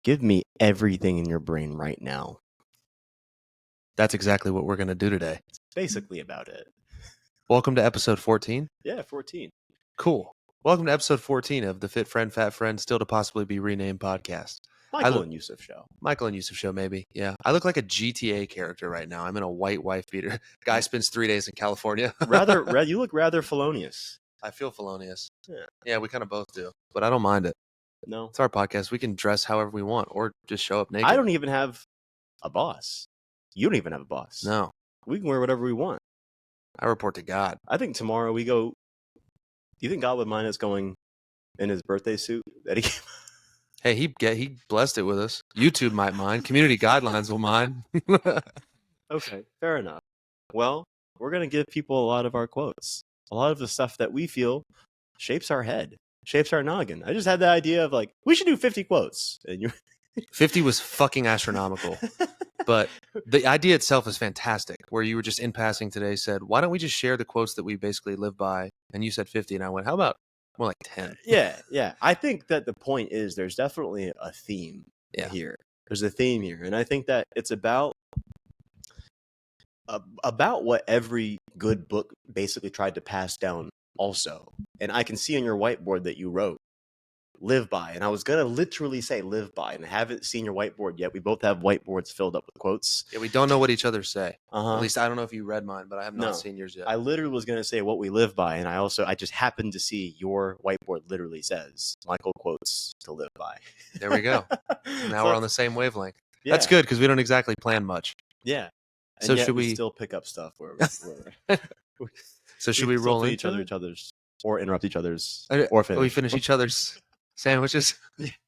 Give me everything in your brain right now. That's exactly what we're going to do today. It's basically about it. Welcome to episode 14. Yeah, 14. Cool. Welcome to episode 14 of the Fit Friend, Fat Friend, Still to Possibly Be Renamed podcast. Michael and Yusuf show. Michael and Yusuf show, maybe. Yeah. I look like a GTA character right now. I'm in a white wife beater. Guy spends 3 days in California. You look rather felonious. I feel felonious. Yeah. Yeah, we kind of both do. But I don't mind it. No. It's our podcast. We can dress however we want or just show up naked. I don't even have a boss. You don't even have a boss. No. We can wear whatever we want. I report to God. I think tomorrow we go. Do you think God would mind us going in his birthday suit that he Hey, he blessed it with us. YouTube might mind. Community guidelines will mind. Okay, fair enough. Well, we're going to give people a lot of our quotes. A lot of the stuff that we feel shapes our head, shapes our noggin. I just had the idea of like, we should do 50 quotes. And you 50 was fucking astronomical. But the idea itself is fantastic, where you were just in passing today said, why don't we just share the quotes that we basically live by? And you said 50, and I went, how about more like 10? Yeah. I think that the point is there's definitely a theme here. There's a theme here. And I think that it's about what every good book basically tried to pass down also. And I can see on your whiteboard that you wrote, live by. And I was going to literally say live by, and I haven't seen your whiteboard yet. We both have whiteboards filled up with quotes. Yeah, we don't know what each other say. Uh-huh. At least I don't know if you read mine, but I have not seen yours yet. I literally was going to say what we live by, and I just happened to see your whiteboard literally says Michael quotes to live by. There we go. Now we're on the same wavelength. Yeah. That's good because we don't exactly plan much. Yeah. And so yet should we still pick up stuff where So should we roll into into each other's or interrupt each other's or finish? we finish each other's sandwiches?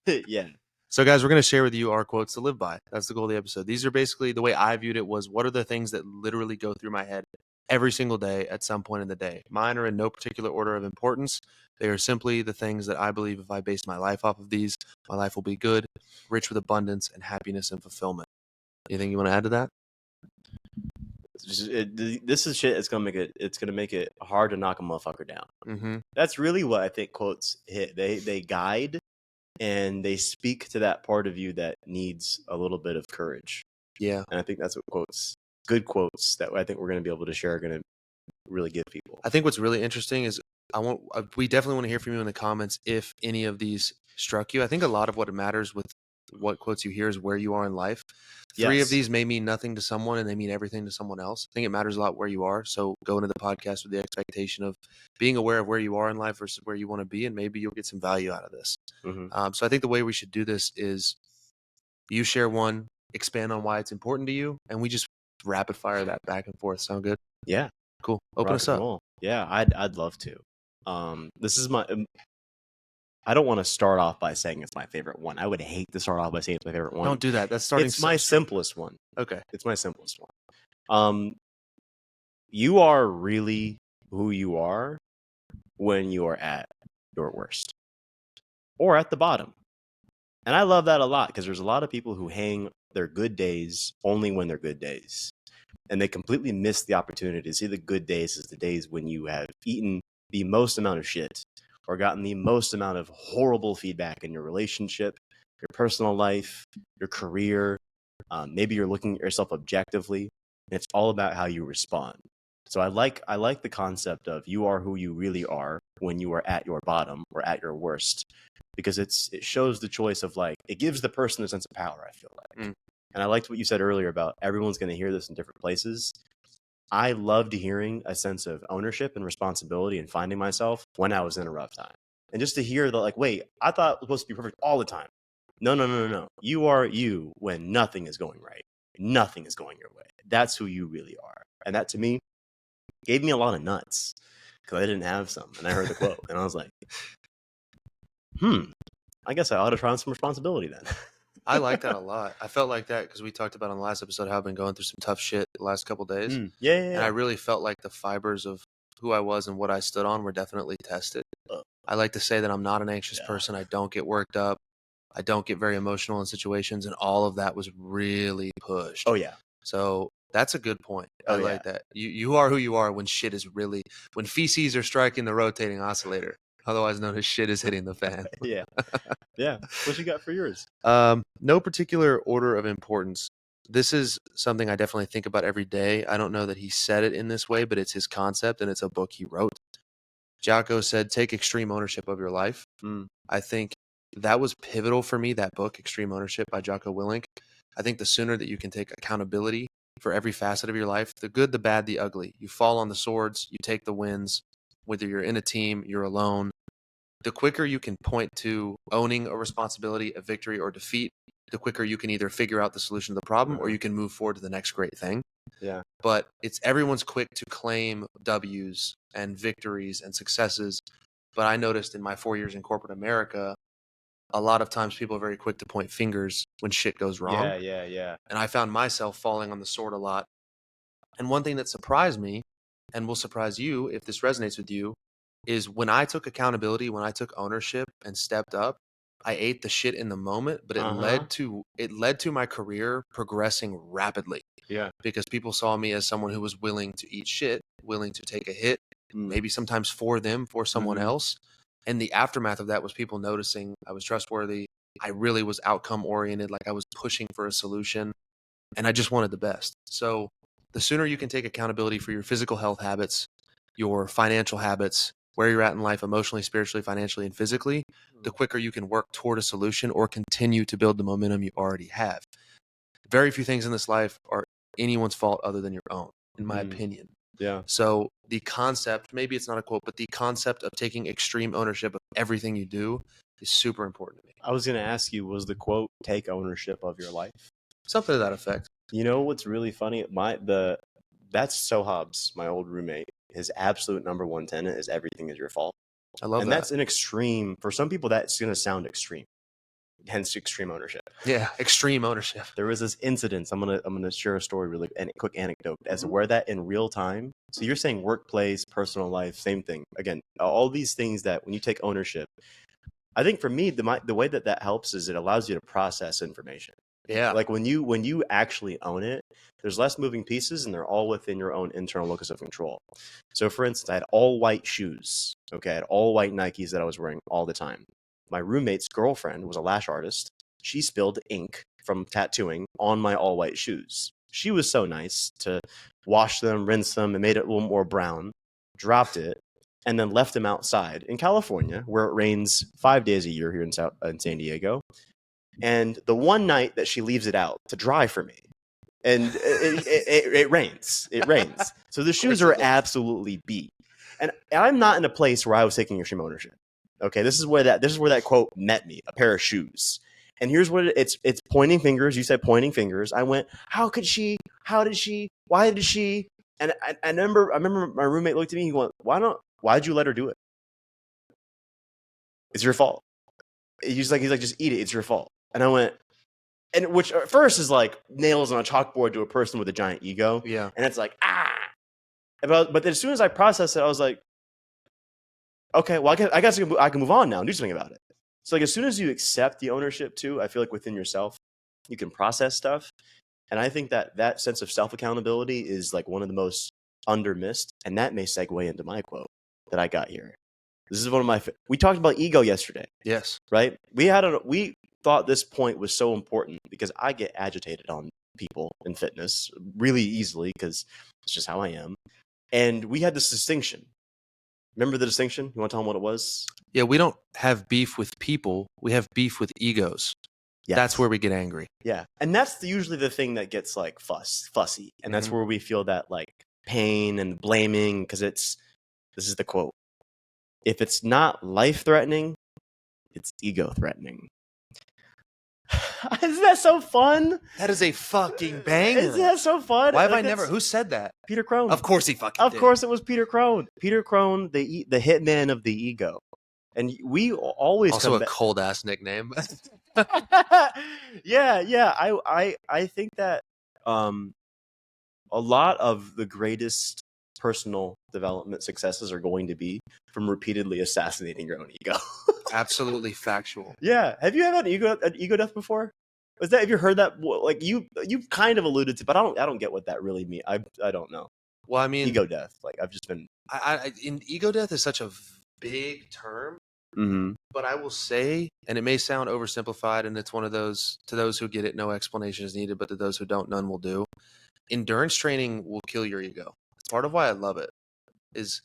Yeah. So guys, we're going to share with you our quotes to live by. That's the goal of the episode. These are basically, the way I viewed it was, what are the things that literally go through my head every single day at some point in the day? Mine are in no particular order of importance. They are simply the things that I believe if I base my life off of these, my life will be good, rich with abundance and happiness and fulfillment. Anything you want to add to that? This is shit. It's gonna make it hard to knock a motherfucker down. Mm-hmm. That's really what I think quotes hit. They guide and they speak to that part of you that needs a little bit of courage. Yeah, and I think that's what good quotes that I think we're gonna be able to share are gonna really give people. I think what's really interesting is we definitely want to hear from you in the comments if any of these struck you. I think a lot of what matters with what quotes you hear is where you are in life. 3 of these may mean nothing to someone and they mean everything to someone else. I think it matters a lot where you are. So go into the podcast with the expectation of being aware of where you are in life versus where you want to be, and maybe you'll get some value out of this. Mm-hmm. So I think the way we should do this is you share one, expand on why it's important to you, and we just rapid fire that back and forth. Sound good? Yeah. Cool. Open us up. Roll. Yeah, I'd love to. This is I don't want to start off by saying it's my favorite one. I would hate to start off by saying it's my favorite one. Don't do that. That's starting. It's my simplest one. Okay. It's my simplest one. You are really who you are when you are at your worst or at the bottom. And I love that a lot because there's a lot of people who hang their good days only when they're good days. And they completely miss the opportunity to see the good days as the days when you have eaten the most amount of shit or gotten the most amount of horrible feedback in your relationship, your personal life, your career. Maybe you're looking at yourself objectively, and it's all about how you respond. So I like the concept of you are who you really are when you are at your bottom or at your worst, because it shows the choice of like, it gives the person a sense of power, I feel like. And I liked what you said earlier about everyone's going to hear this in different places. I loved hearing a sense of ownership and responsibility and finding myself when I was in a rough time. And just to hear that, like, wait, I thought it was supposed to be perfect all the time. No. You are you when nothing is going right. Nothing is going your way. That's who you really are. And that, to me, gave me a lot of nuts because I didn't have some. And I heard the quote and I was like, I guess I ought to try on some responsibility then. I like that a lot. I felt like that because we talked about on the last episode how I've been going through some tough shit the last couple of days. Yeah. And I really felt like the fibers of who I was and what I stood on were definitely tested. I like to say that I'm not an anxious person. I don't get worked up. I don't get very emotional in situations. And all of that was really pushed. Oh, yeah. So that's a good point. I like that. You are who you are when shit is really, when feces are striking the rotating oscillator. otherwise known as shit is hitting the fan. Yeah. Yeah. What you got for yours? No particular order of importance. This is something I definitely think about every day. I don't know that he said it in this way, but it's his concept and it's a book he wrote. Jocko said, take extreme ownership of your life. I think that was pivotal for me, that book, Extreme Ownership by Jocko Willink. I think the sooner that you can take accountability for every facet of your life, the good, the bad, the ugly, you fall on the swords, you take the wins, whether you're in a team, you're alone, the quicker you can point to owning a responsibility, a victory, or defeat, the quicker you can either figure out the solution to the problem or you can move forward to the next great thing. Yeah. But it's everyone's quick to claim W's and victories and successes. But I noticed in my 4 years in corporate America, a lot of times people are very quick to point fingers when shit goes wrong. Yeah. And I found myself falling on the sword a lot. And one thing that surprised me, and will surprise you if this resonates with you, is when I took accountability, when I took ownership and stepped up, I ate the shit in the moment, but it led to my career progressing rapidly. Yeah. Because people saw me as someone who was willing to eat shit, willing to take a hit, maybe sometimes for them, for someone else. And the aftermath of that was people noticing I was trustworthy. I really was outcome oriented, like I was pushing for a solution, and I just wanted the best. So the sooner you can take accountability for your physical health habits, your financial habits, where you're at in life, emotionally, spiritually, financially, and physically, the quicker you can work toward a solution or continue to build the momentum you already have. Very few things in this life are anyone's fault other than your own, in my opinion. Yeah. So the concept, maybe it's not a quote, but the concept of taking extreme ownership of everything you do is super important to me. I was going to ask you, was the quote, take ownership of your life? Something to that effect. You know what's really funny? That's So Hobbs, my old roommate. His absolute number one tenet is everything is your fault. I love that. And that's an extreme, for some people, that's going to sound extreme. Hence extreme ownership. Yeah, extreme ownership. There was this incident. I'm gonna share a story, really, and a quick anecdote as to where that in real time. So you're saying workplace, personal life, same thing. Again, all these things that when you take ownership, I think for me, the way that helps is it allows you to process information. Yeah. Like when you actually own it, there's less moving pieces and they're all within your own internal locus of control. So for instance, I had all white shoes. Okay. I had all white Nikes that I was wearing all the time. My roommate's girlfriend was a lash artist. She spilled ink from tattooing on my all white shoes. She was so nice to wash them, rinse them, and made it a little more brown, dropped it, and then left them outside in California, where it rains 5 days a year here in San Diego. And the one night that she leaves it out to dry for me, and it rains. It rains. So the shoes are absolutely beat. And I'm not in a place where I was taking extreme ownership. Okay, this is where that quote met me, a pair of shoes. And here's what it's pointing fingers. You said pointing fingers. I went, how could she? How did she? Why did she? And I remember my roommate looked at me. He went, why'd you let her do it? It's your fault. He's like, just eat it. It's your fault. And I went, and which at first is like nails on a chalkboard to a person with a giant ego. Yeah. And it's like, but then as soon as I processed it, I was like, okay, well, I guess I can move on now and do something about it. So like as soon as you accept the ownership too, I feel like within yourself, you can process stuff. And I think that sense of self-accountability is like one of the most under-missed. And that may segue into my quote that I got here. This is one of my, we talked about ego yesterday. Yes. Right? We thought this point was so important because I get agitated on people in fitness really easily because it's just how I am. And we had this distinction. Remember the distinction? You want to tell them what it was? Yeah, we don't have beef with people. We have beef with egos. Yes. That's where we get angry. Yeah. And that's usually the thing that gets like fussy. And that's where we feel that like pain and blaming because this is the quote. If it's not life-threatening, it's ego-threatening. Isn't that so fun? That is a fucking banger. Isn't that so fun? Why have I never? Who said that? Peter Crone. Of course he fucking did. Of course it was Peter Crone. Peter Crone, the hitman of the ego. And we always also a cold ass nickname. Yeah. I think that a lot of the greatest personal development successes are going to be from repeatedly assassinating your own ego. Absolutely factual. Yeah. Have you had an ego death before? Have you heard that? Like you kind of alluded to, but I don't get what that really means. I don't know. Well, I mean, ego death. Like I've just been. In ego death is such a big term. Mm-hmm. But I will say, and it may sound oversimplified, and it's one of those, to those who get it, no explanation is needed, but to those who don't, none will do. Endurance training will kill your ego. Part of why I love it is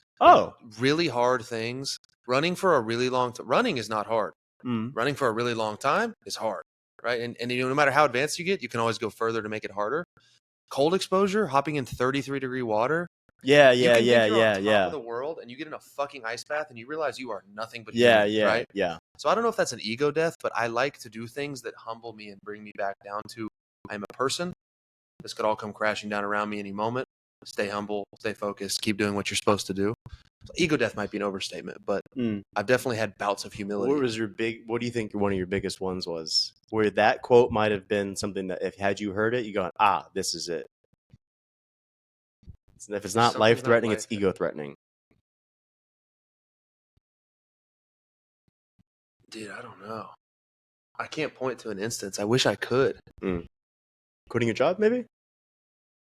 really hard things. Running for a really long time. Running is not hard. Running for a really long time is hard, right? And no matter how advanced you get, you can always go further to make it harder. Cold exposure, hopping in 33-degree water. You can think you're on top of the world, and you get in a fucking ice bath, and you realize you are nothing but human, right? Yeah. So I don't know if that's an ego death, but I like to do things that humble me and bring me back down to I'm a person. This could all come crashing down around me any moment. Stay humble, stay focused, keep doing what you're supposed to do. So ego death might be an overstatement, but I've definitely had bouts of humility. What do you think one of your biggest ones was? Where that quote might have been something that if had you heard it, you go, this is it. If it's not life-threatening, it's ego-threatening. Dude, I don't know. I can't point to an instance. I wish I could. Quitting your job, maybe?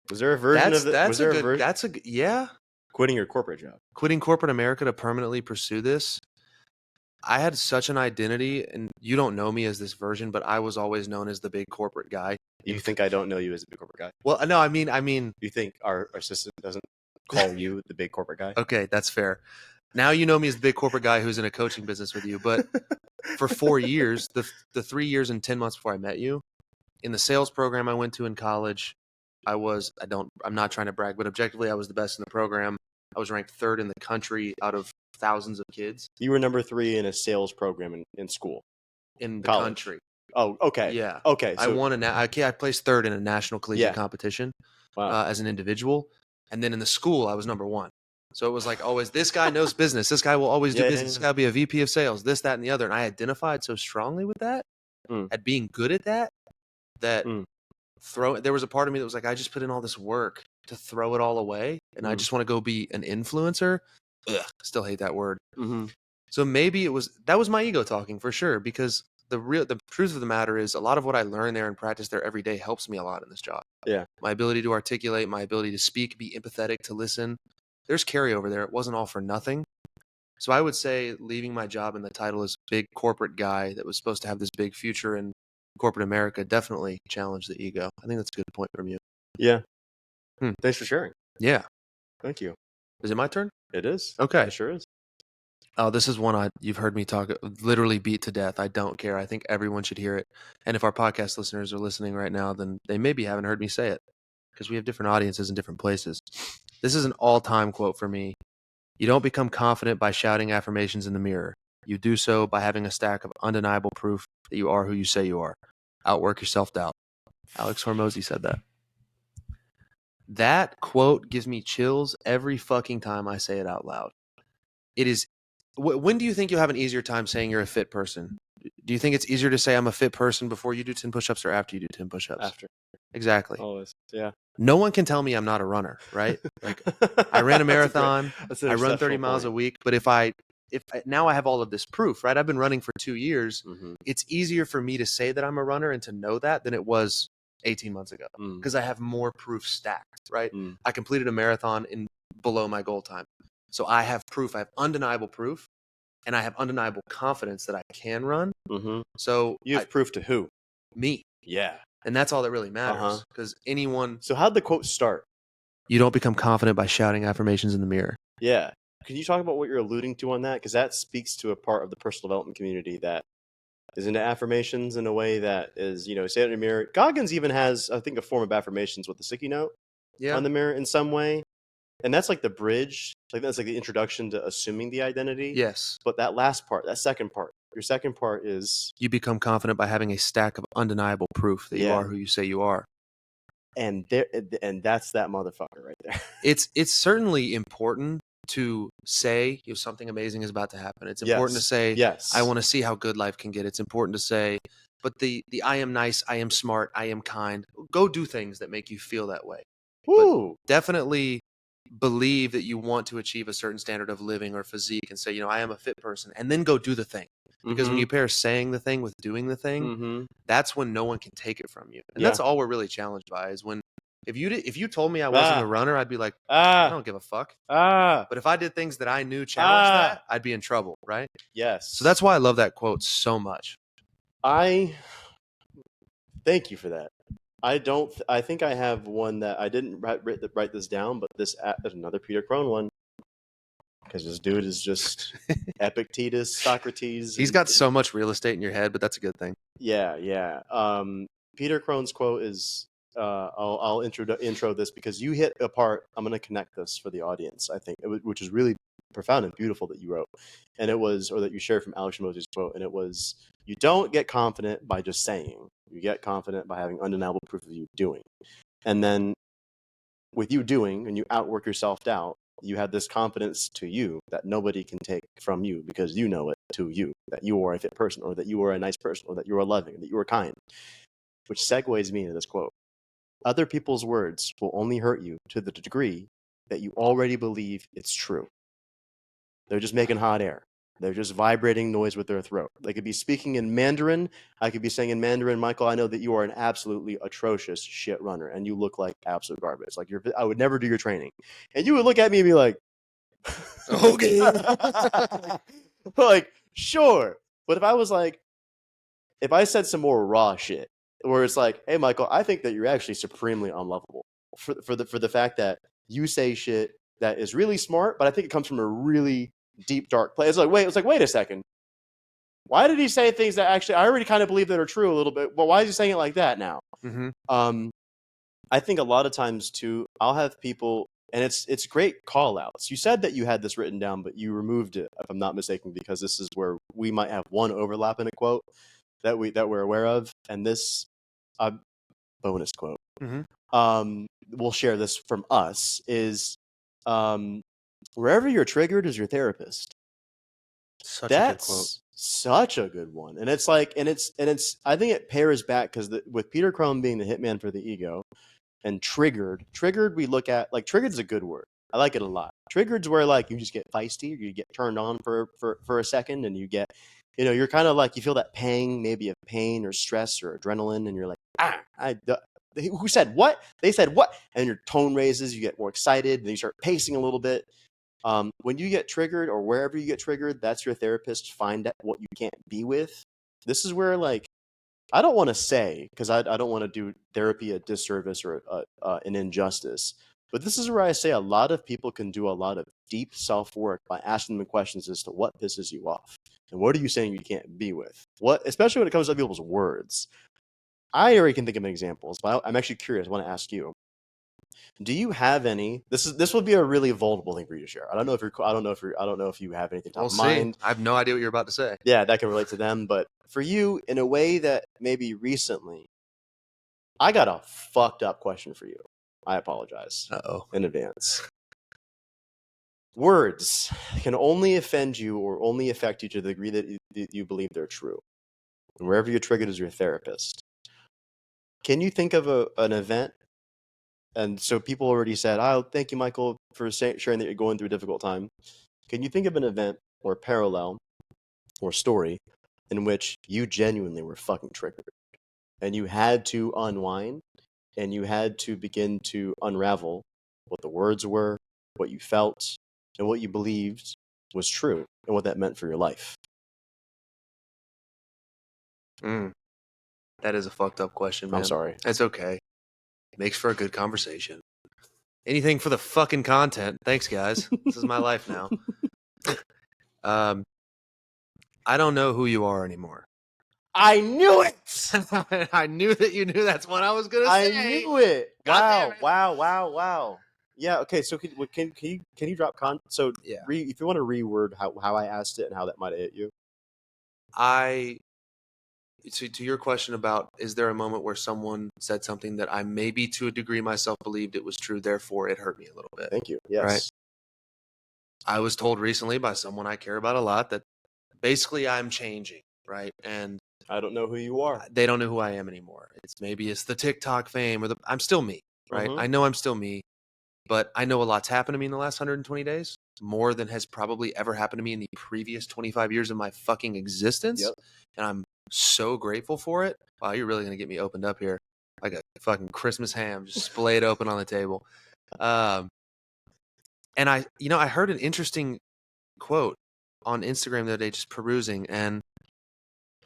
Was there a version of that? Yeah. Quitting your corporate job. Quitting corporate America to permanently pursue this. I had such an identity, and you don't know me as this version, but I was always known as the big corporate guy. You think I don't know you as the big corporate guy? Well, no, I mean, you think our system doesn't call you the big corporate guy? Okay, that's fair. Now you know me as the big corporate guy who's in a coaching business with you, but for 4 years, the 3 years and 10 months before I met you, in the sales program I went to in college, I'm not trying to brag, but objectively I was the best in the program. I was ranked 3rd in the country out of thousands of kids. You were number 3 in a sales program in school. In the country. Oh, okay. Yeah. Okay. So I placed 3rd in a national collegiate competition as an individual. And then in the school, I was number 1. So it was like always, this guy knows business. This guy will always do business. This guy will be a VP of sales, this, that, and the other. And I identified so strongly with that, at being good at that there was a part of me that was like, I just put in all this work to throw it all away. And I just want to go be an influencer. Ugh, still hate that word. So maybe that was my ego talking for sure, because the truth of the matter is a lot of what I learn there and practice there every day helps me a lot in this job. Yeah. My ability to articulate, my ability to speak, be empathetic, to listen. There's carryover there. It wasn't all for nothing. So I would say leaving my job in the title as big corporate guy that was supposed to have this big future in corporate America definitely challenged the ego. I think that's a good point from you. Yeah. Thanks for sharing. Yeah. Thank you. Is it my turn? It is. Okay. It sure is. Oh, this is one you've heard me talk, literally beat to death. I don't care. I think everyone should hear it. And if our podcast listeners are listening right now, then they maybe haven't heard me say it, because we have different audiences in different places. This is an all-time quote for me. You don't become confident by shouting affirmations in the mirror. You do so by having a stack of undeniable proof that you are who you say you are. Outwork your self-doubt. Alex Hormozi said that. That quote gives me chills every fucking time I say it out loud. It is. When do you think you'll have an easier time saying you're a fit person? Do you think it's easier to say I'm a fit person before you do 10 push-ups or after you do 10 push-ups? After. Exactly. Always. Yeah. No one can tell me I'm not a runner, right? Like, I ran a marathon. I run 30 miles a week. But if now I have all of this proof, right? I've been running for 2 years. It's easier for me to say that I'm a runner and to know that than it was 18 months ago, because I have more proof stacked, right? I completed a marathon in below my goal time. So I have proof. I have undeniable proof, and I have undeniable confidence that I can run. So you have proof to who? Me. Yeah. And that's all that really matters, because anyone. So how'd the quote start? You don't become confident by shouting affirmations in the mirror. Yeah. Can you talk about what you're alluding to on that? Because that speaks to a part of the personal development community that is into affirmations in a way that is, say it in the mirror. Goggins even has, I think, a form of affirmations with the sticky note on the mirror in some way. And that's like the bridge. Like that's like the introduction to assuming the identity. Yes. But that last part, that second part, your second part is you become confident by having a stack of undeniable proof that you are who you say you are. And that's that motherfucker right there. It's certainly important to say something amazing is about to happen. It's important to say, I want to see how good life can get. It's important to say, but the I am nice, I am smart, I am kind. Go do things that make you feel that way. Woo. But definitely believe that you want to achieve a certain standard of living or physique and say, I am a fit person, and then go do the thing. Because when you pair saying the thing with doing the thing, that's when no one can take it from you. And that's all we're really challenged by, is when If you told me I wasn't a runner, I'd be like, I don't give a fuck. But if I did things that I knew challenged that, I'd be in trouble, right? Yes. So that's why I love that quote so much. Thank you for that. I think I have one that I didn't write this down, but this is another Peter Crone one. Because this dude is just Epictetus, Socrates. He's got so much real estate in your head, but that's a good thing. Yeah. Peter Crone's quote is, I'll intro this because you hit a part. I'm going to connect this for the audience, I think, which is really profound and beautiful that you wrote. And it was, or that you shared from Alex Hormozi's quote. And it was, you don't get confident by just saying. You get confident by having undeniable proof of you doing. And then with you doing, and you outwork your self-doubt, you have this confidence to you that nobody can take from you because you know it to you, that you are a fit person, or that you are a nice person, or that you are loving, that you are kind. Which segues me into this quote. Other people's words will only hurt you to the degree that you already believe it's true. They're just making hot air. They're just vibrating noise with their throat. They could be speaking in Mandarin. I could be saying in Mandarin, Michael, I know that you are an absolutely atrocious shit runner and you look like absolute garbage. Like I would never do your training. And you would look at me and be like, okay. Like, sure. But if I was like, if I said some more raw shit, where it's like, hey, Michael, I think that you're actually supremely unlovable for the fact that you say shit that is really smart, but I think it comes from a really deep, dark place. It's like, wait a second. Why did he say things that actually I already kind of believe that are true a little bit? But why is he saying it like that now? Mm-hmm. I think a lot of times too, I'll have people, and it's great call outs. You said that you had this written down, but you removed it, if I'm not mistaken, because this is where we might have one overlap in a quote that we're aware of, and this bonus quote. Mm-hmm. We'll share this from us is, wherever you're triggered is your therapist. That's such a good one. And it's like, and it's I think it pairs back because with Peter Crone being the hitman for the ego, and triggered we look at, like, triggered is a good word. I like it a lot. Triggered's where like you just get feisty, or you get turned on for a second, and you get, you're kind of like, you feel that pang maybe of pain or stress or adrenaline, and you're like, who said what? They said what? And your tone raises, you get more excited, and you start pacing a little bit. When you get triggered, or wherever you get triggered, that's your therapist. Find out what you can't be with. This is where, like, I don't want to say, because I don't want to do therapy a disservice or an injustice, but this is where I say a lot of people can do a lot of deep self-work by asking them questions as to what pisses you off. And what are you saying you can't be with? What, especially when it comes to people's words. I already can think of examples, but I'm actually curious. I want to ask you. Do you have any? This would be a really vulnerable thing for you to share. I don't know if you have anything top of mind. I have no idea what you're about to say. Yeah, that can relate to them, but for you, in a way that maybe recently, I got a fucked up question for you. I apologize in advance. Words can only offend you or only affect you to the degree that you believe they're true. And wherever you're triggered is your therapist. Can you think of an event? And so people already said, oh, thank you, Michael, for sharing that you're going through a difficult time. Can you think of an event or parallel or story in which you genuinely were fucking triggered and you had to unwind and you had to begin to unravel what the words were, what you felt, and what you believed was true and what that meant for your life? That is a fucked up question, man. I'm sorry. That's okay. Makes for a good conversation. Anything for the fucking content. Thanks, guys. This is my life now. I don't know who you are anymore. I knew it. I knew that you knew that's what I was gonna say. I knew it. Wow. Yeah. Okay. So can you drop So yeah. If you want to reword how I asked it and how that might have hit you. To your question about, is there a moment where someone said something that I maybe to a degree myself believed it was true, therefore it hurt me a little bit. Thank you. Yes. Right. I was told recently by someone I care about a lot that basically I'm changing, right? And I don't know who you are. They don't know who I am anymore. It's the TikTok fame, or I'm still me, right? I know I'm still me, but I know a lot's happened to me in the last 120 days, more than has probably ever happened to me in the previous 25 years of my fucking existence. Yep. And I'm so grateful for it. Wow, you're really going to get me opened up here. like a fucking Christmas ham, just splayed open on the table. And I heard an interesting quote on Instagram the other day, just perusing, and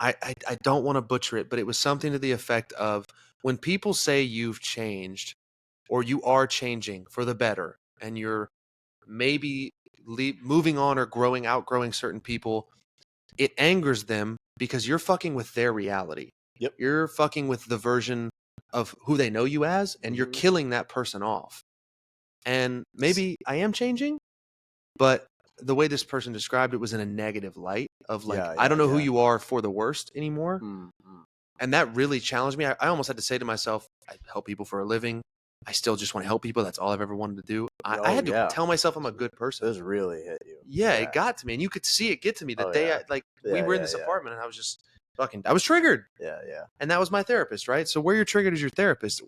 I don't want to butcher it, but it was something to the effect of, when people say you've changed or you are changing for the better and you're maybe moving on or outgrowing certain people, it angers them because you're fucking with their reality. Yep. You're fucking with the version of who they know you as, and you're killing that person off. And maybe I am changing, but the way this person described it was in a negative light of like, I don't know who you are for the worst anymore. Mm-hmm. And that really challenged me. I almost had to say to myself, I help people for a living. I still just want to help people. That's all I've ever wanted to do. I had to tell myself I'm a good person. Those really hit you. Yeah, it got to me. And you could see it get to me the day we were in this apartment, and I was just I was triggered. Yeah. And that was my therapist, right? So where you're triggered is your therapist.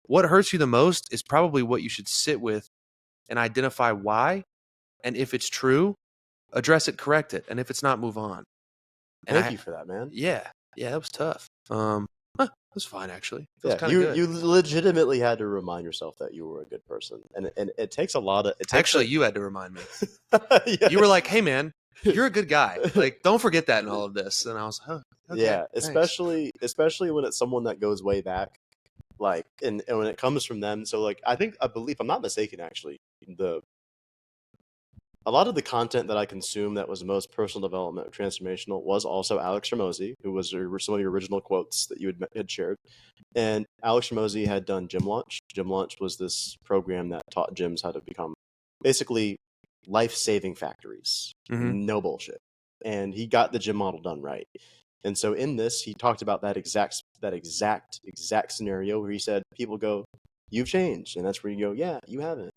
What hurts you the most is probably what you should sit with and identify why. And if it's true, address it, correct it. And if it's not, move on. And Thank you for that, man. Yeah, that was tough. It was fine, actually. It feels yeah, you legitimately had to remind yourself that you were a good person, and it takes a lot of. You had to remind me. You were like, "Hey, man, you're a good guy. Like, don't forget that in all of this." And I was, "Oh, okay, yeah." thanks. Especially when it's someone that goes way back, like, and when it comes from them. So, like, I believe, I'm not mistaken, actually, a lot of the content that I consumed that was most personal development or transformational was also Alex Hormozi, who was some of your original quotes that you had shared. And Alex Hormozi had done Gym Launch. Gym Launch was this program that taught gyms how to become basically life-saving factories. Mm-hmm. No bullshit. And he got the gym model done right. And so in this, he talked about that exact scenario where he said, people go, "You've changed," and that's where you go, "Yeah, you haven't."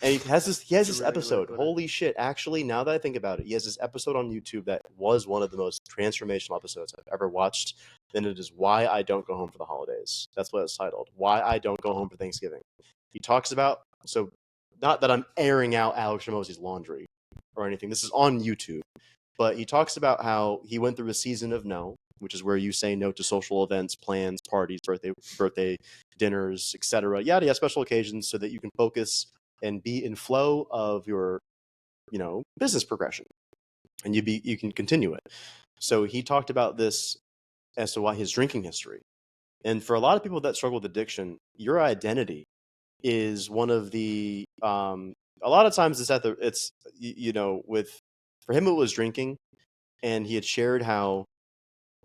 And he has this episode. Holy shit! Actually, now that I think about it, he has this episode on YouTube that was one of the most transformational episodes I've ever watched. And it is "Why I Don't Go Home for the Holidays." That's what it's titled. "Why I Don't Go Home for Thanksgiving." He talks about, so not that I'm airing out Alex Hormozi's laundry or anything. This is on YouTube, but he talks about how he went through a season of no, which is where you say no to social events, plans, parties, birthday dinners, etc. Yada, special occasions, so that you can focus and be in flow of your, business progression, and you can continue it. So he talked about this as to why his drinking history, and for a lot of people that struggle with addiction, your identity is one of the a lot of times for him it was drinking, and he had shared how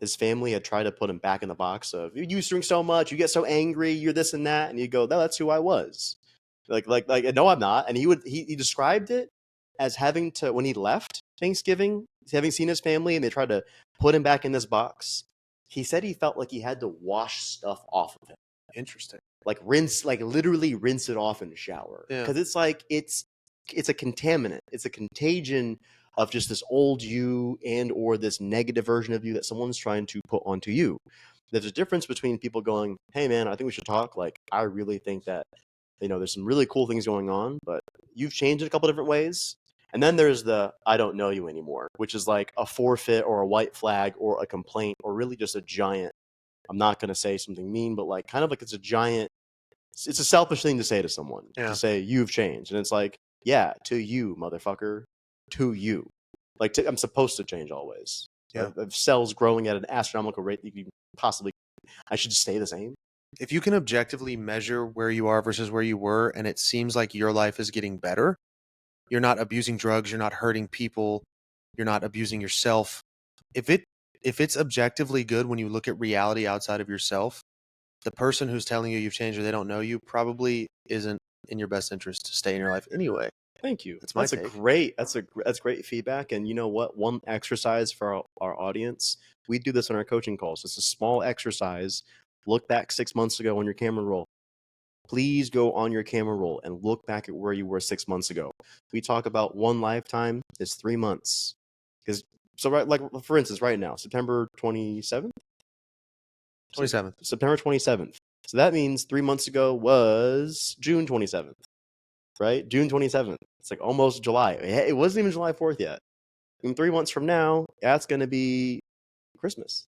his family had tried to put him back in the box of, "You used to drink so much, you get so angry, you're this and that," and you go, "No, that's who I was." Like, no, I'm not. And he described it as having to, when he left Thanksgiving, having seen his family and they tried to put him back in this box, he said he felt like he had to wash stuff off of him. Interesting. Like literally rinse it off in the shower. Because it's like, it's a contaminant. It's a contagion of just this old you or this negative version of you that someone's trying to put onto you. There's a difference between people going, "Hey man, I think we should talk. Like, I really think that, there's some really cool things going on, but you've changed in a couple different ways." And then there's the "I don't know you anymore," which is like a forfeit or a white flag or a complaint, or really just a giant, I'm not going to say something mean, but like kind of like it's a selfish thing to say to someone, to say you've changed. And it's like, yeah, to you, motherfucker, to you. Like, I'm supposed to change always. Of cells growing at an astronomical rate that you possibly, I should stay the same. If you can objectively measure where you are versus where you were, and it seems like your life is getting better, you're not abusing drugs, you're not hurting people, you're not abusing yourself. If it's objectively good when you look at reality outside of yourself, the person who's telling you you've changed or they don't know you probably isn't in your best interest to stay in your life anyway. Thank you. That's great feedback. And you know what? One exercise for our audience, we do this on our coaching calls. It's a small exercise. Look back 6 months ago on your camera roll. Please go on your camera roll and look back at where you were 6 months ago. We talk about one lifetime is 3 months. Like, for instance, right now, September 27th? 27th. September 27th. So that means 3 months ago was June 27th, right? June 27th. It's like almost July. It wasn't even July 4th yet. In 3 months from now, that's going to be Christmas.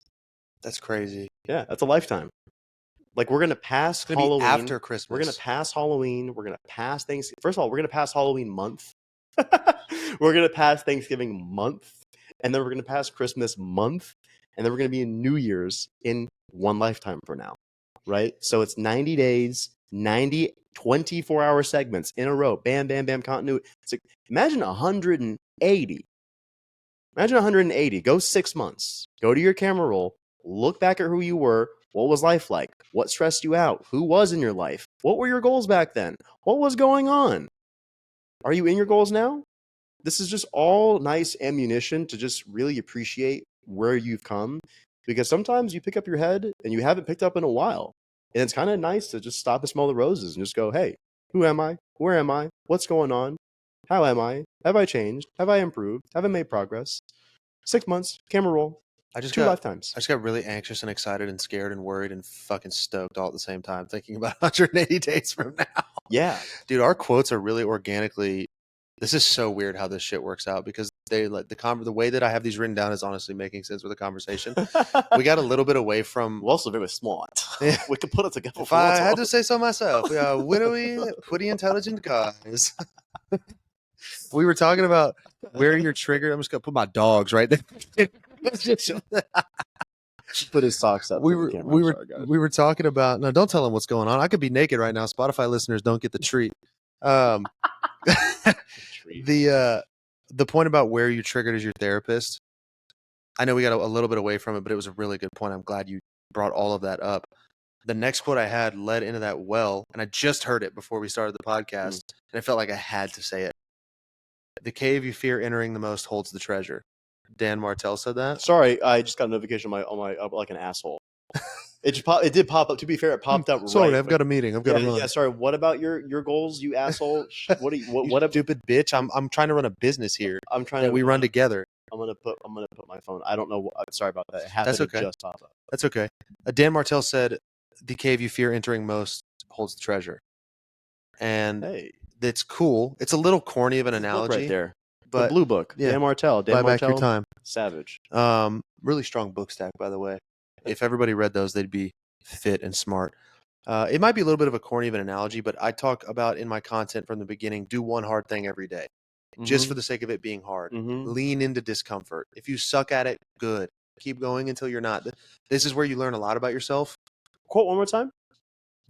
That's crazy. Yeah, that's a lifetime. Like we're gonna pass It's gonna Halloween be after We're gonna Christmas. pass Halloween. We're gonna pass Thanksgiving. First of all, we're gonna pass Halloween month. We're gonna pass Thanksgiving month, and then we're gonna pass Christmas month, and then we're gonna be in New Year's in one lifetime for now, right? So it's 90 days, 90 24-hour segments in a row. Bam, bam, bam. Continuity. It's like, imagine 180. Imagine 180. Go 6 months. Go to your camera roll. Look back at who you were. What was life like? What stressed you out? Who was in your life? What were your goals back then? What was going on? Are you in your goals now? This is just all nice ammunition to just really appreciate where you've come, because sometimes you pick up your head and you haven't picked up in a while. And it's kind of nice to just stop and smell the roses and just go, hey, who am I? Where am I? What's going on? How am I? Have I changed? Have I improved? Have I made progress? 6 months, camera roll, two lifetimes. I just got really anxious and excited and scared and worried and fucking stoked all at the same time, thinking about 180 days from now. Yeah. Dude, our quotes are really organically. This is so weird how this shit works out, because they like the way that I have these written down is honestly making sense with the conversation. We got a little bit away from. We're also very smart. We could put it together. If I had to say so myself, we are widowy, pretty intelligent guys. We were talking about where you're triggered. I'm just gonna put my dogs right there. Put his socks up. We were talking about. No, don't tell him what's going on. I could be naked right now. Spotify listeners don't get the treat. The point about where you triggered as your therapist. I know we got a little bit away from it, but it was a really good point. I'm glad you brought all of that up. The next quote I had led into that well, and I just heard it before we started the podcast, and I felt like I had to say it. The cave you fear entering the most holds the treasure. Dan Martell said that. Sorry, I just got a notification on my like an asshole. It did pop up. To be fair, it popped up. Sorry, right, I've got a meeting. I've got to run. Yeah, sorry. What about your goals, you asshole? What a stupid bitch! I'm trying to run a business here. I'm trying to. We run together. I'm gonna put my phone. I don't know. Sorry about that. It happened. That's okay. To just pop up. That's okay. Dan Martell said, "The cave you fear entering most holds the treasure," and it's cool. It's a little corny of an analogy right there. But the blue book. Yeah. Dan Martell. Buy back your time. Savage. Really strong book stack, by the way. If everybody read those, they'd be fit and smart. It might be a little bit of a corny of an analogy, but I talk about in my content from the beginning, do one hard thing every day. Just for the sake of it being hard. Lean into discomfort. If you suck at it, good. Keep going until you're not. This is where you learn a lot about yourself. Quote one more time.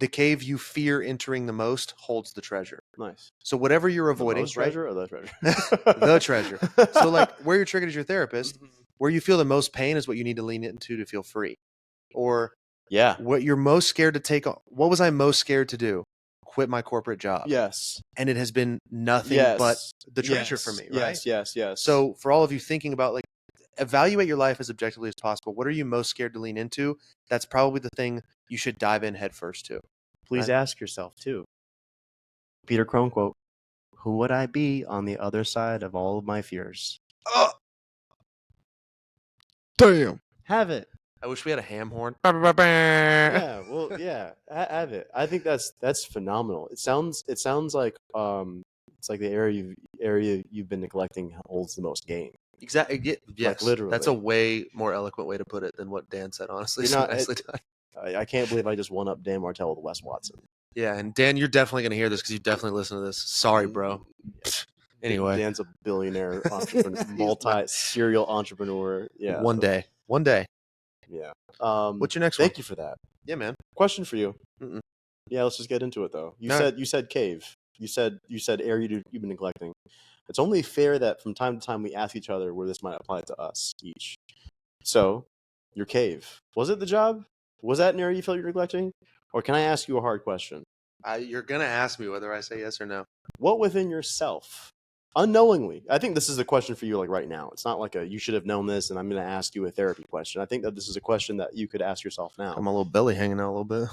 The cave you fear entering the most holds the treasure. Nice. So whatever you're avoiding, the treasure or the treasure? The treasure. So like where you're triggered as your therapist, where you feel the most pain is what you need to lean into to feel free. Or what you're most scared to take on. What was I most scared to do? Quit my corporate job. Yes. And it has been nothing but the treasure for me, right? Yes. So for all of you thinking about like, evaluate your life as objectively as possible. What are you most scared to lean into? That's probably the thing you should dive in head first to. Please ask yourself too. Peter Crone quote, who would I be on the other side of all of my fears? Damn. Have it. I wish we had a ham horn. Yeah, well, yeah, have it. I think that's phenomenal. It sounds like it's like the area you've been neglecting holds the most game. Exactly. Yes. Like, literally. That's a way more eloquent way to put it than what Dan said. Honestly, I can't believe I just won up Dan Martell with Wes Watson. Yeah, and Dan, you're definitely gonna hear this because you definitely listen to this. Sorry, bro. Yeah. Anyway, Dan's a billionaire entrepreneur, multi-serial entrepreneur. Yeah. One day. Yeah. What's your next one? Thank you for that. Yeah, man. Question for you. Yeah, let's just get into it though. You said cave. You said area you've been neglecting. It's only fair that from time to time we ask each other where this might apply to us each. So, your cave. Was it the job? Was that an area you felt you're neglecting? Or can I ask you a hard question? You're going to ask me whether I say yes or no. What within yourself, unknowingly, I think this is a question for you like right now. It's not like you should have known this and I'm going to ask you a therapy question. I think that this is a question that you could ask yourself now. Got my little belly hanging out a little bit.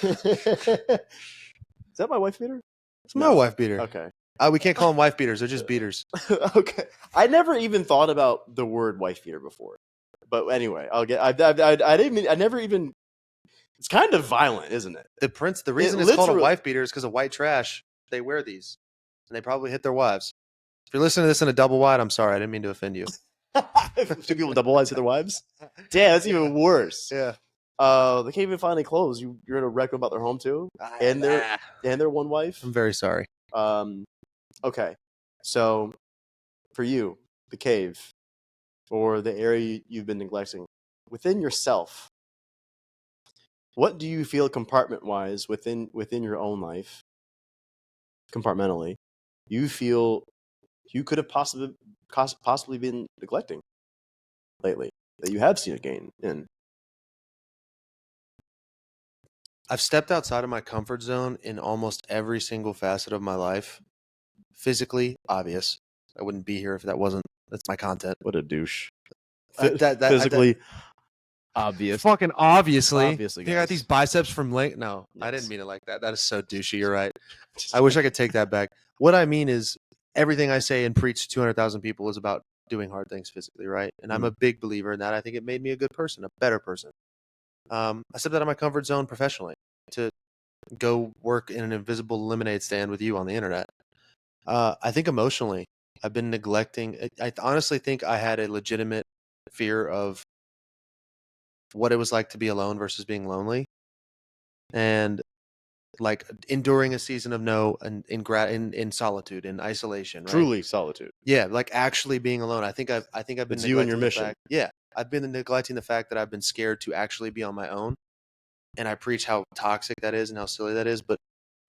Is that my wife beater? It's my wife beater. Okay. We can't call them wife beaters. They're just beaters. Okay. I never even thought about the word wife beater before. But anyway, I never even. It's kind of violent, isn't it? The reason it's called a wife beater is because of white trash. They wear these, and they probably hit their wives. If you're listening to this in a double wide, I'm sorry. I didn't mean to offend you. Do people double wides hit their wives? Damn, that's even worse. Yeah. The cave finally closed. You're gonna wreck them about their home too, and their one wife. I'm very sorry. Okay, so for you, the cave or the area you've been neglecting within yourself, what do you feel compartment-wise within your own life, compartmentally, you feel you could have possibly been neglecting lately that you have seen a gain in? I've stepped outside of my comfort zone in almost every single facet of my life. Physically, obvious. I wouldn't be here if that's my content. What a douche. Physically obvious. Fucking obviously. Obviously, You got these biceps from late. No, Yes. I didn't mean it like that. That is so douchey. You're right. I wish I could take that back. What I mean is everything I say and preach to 200,000 people is about doing hard things physically, right? And I'm a big believer in that. I think it made me a good person, a better person. I stepped out of my comfort zone professionally to go work in an invisible lemonade stand with you on the internet. I think emotionally, I've been neglecting. I honestly think I had a legitimate fear of what it was like to be alone versus being lonely, and like enduring a season of in solitude, in isolation, right? Truly solitude. Yeah, like actually being alone. I think I've been It's you and your mission. I've been neglecting the fact that I've been scared to actually be on my own, and I preach how toxic that is and how silly that is, but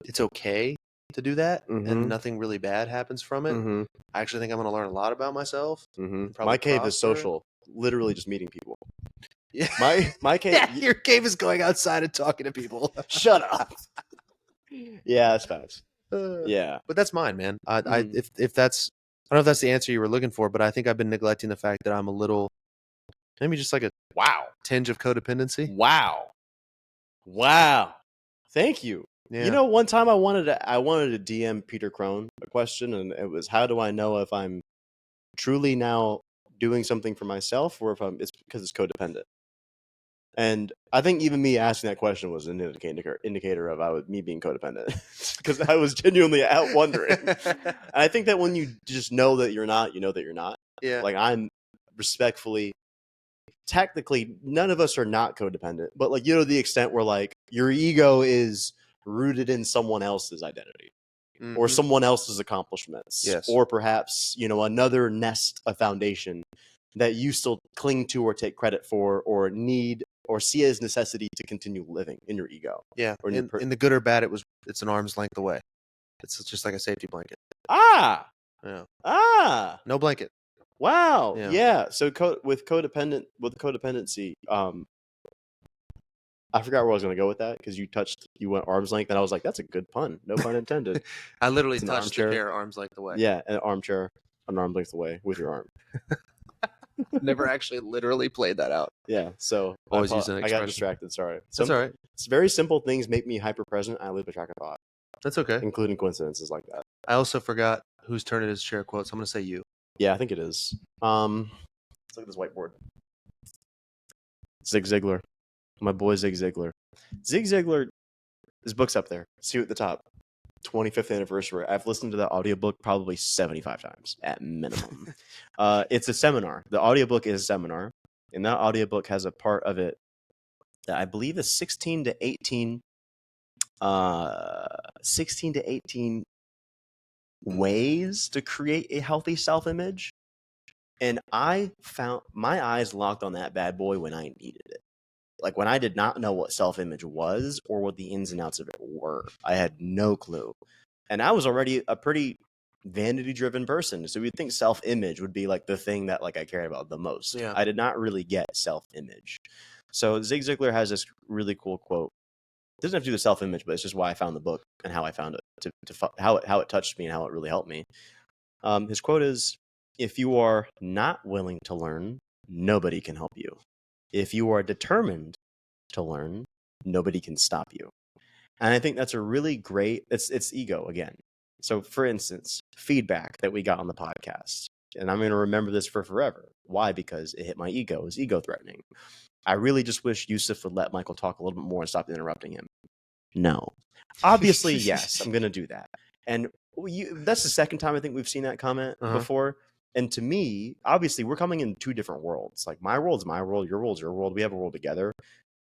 it's okay to do that, and nothing really bad happens from it. I actually think I'm going to learn a lot about myself. My cave is social, literally just meeting people. Yeah, my cave. Yeah, your cave is going outside and talking to people. Shut up. Yeah, that's facts. Yeah, but that's mine, man. If that's, I don't know if that's the answer you were looking for, but I think I've been neglecting the fact that I'm a little, maybe just like a tinge of codependency. Wow. Thank you. Yeah. You know, one time I wanted to DM Peter Crone a question, and it was, how do I know if I'm truly now doing something for myself, or if it's because it's codependent? And I think even me asking that question was an indicator of me being codependent, because I was genuinely out wondering. And I think that when you just know that you're not, you know that you're not. Yeah. Like, I'm respectfully, technically, none of us are not codependent, but like, you know, the extent where like your ego is rooted in someone else's identity or someone else's accomplishments, yes, or perhaps, you know, another nest, a foundation that you still cling to or take credit for or need or see as necessity to continue living in your ego. Yeah. Or in the good or bad, it's an arm's length away. It's just like a safety blanket. Yeah. No blanket. Wow. Yeah. So with codependency, I forgot where I was going to go with that, because you went arm's length, and I was like, that's a good pun. No pun intended. I literally touched the chair arm's length away. Yeah, an arm's length away with your arm. Never actually literally played that out. Yeah, so always use an expression. I got distracted. Sorry. That's all right. It's very simple things make me hyper present. I lose track of thought. That's okay, including coincidences like that. I also forgot whose turn it is to share quotes. I'm going to say you. Yeah, I think it is. Let's look at this whiteboard. Zig Ziglar, my boy Zig Ziglar. Zig Ziglar, his book's up there. See you at the top. 25th anniversary. I've listened to that audiobook probably 75 times at minimum. It's a seminar. The audiobook is a seminar, and that audiobook has a part of it that I believe is 16 to 18 ways to create a healthy self-image. And I found my eyes locked on that bad boy when I needed it. Like when I did not know what self-image was or what the ins and outs of it were. I had no clue. And I was already a pretty vanity-driven person. So you'd think self-image would be like the thing that like I cared about the most. Yeah. I did not really get self-image. So Zig Ziglar has this really cool quote. It doesn't have to do with self-image, but it's just why I found the book and how I found it, how it touched me and how it really helped me. His quote is, "If you are not willing to learn, nobody can help you. If you are determined to learn, nobody can stop you." And I think that's a really great, it's ego again. So for instance, feedback that we got on the podcast, and I'm going to remember this for forever. Why? Because it hit my ego. It was ego threatening. I really just wish Yusuf would let Michael talk a little bit more and stop interrupting him. No. Obviously, yes, I'm going to do that. And that's the second time I think we've seen that comment before. And to me, obviously, we're coming in two different worlds. Like my world's my world, your world's your world. We have a world together.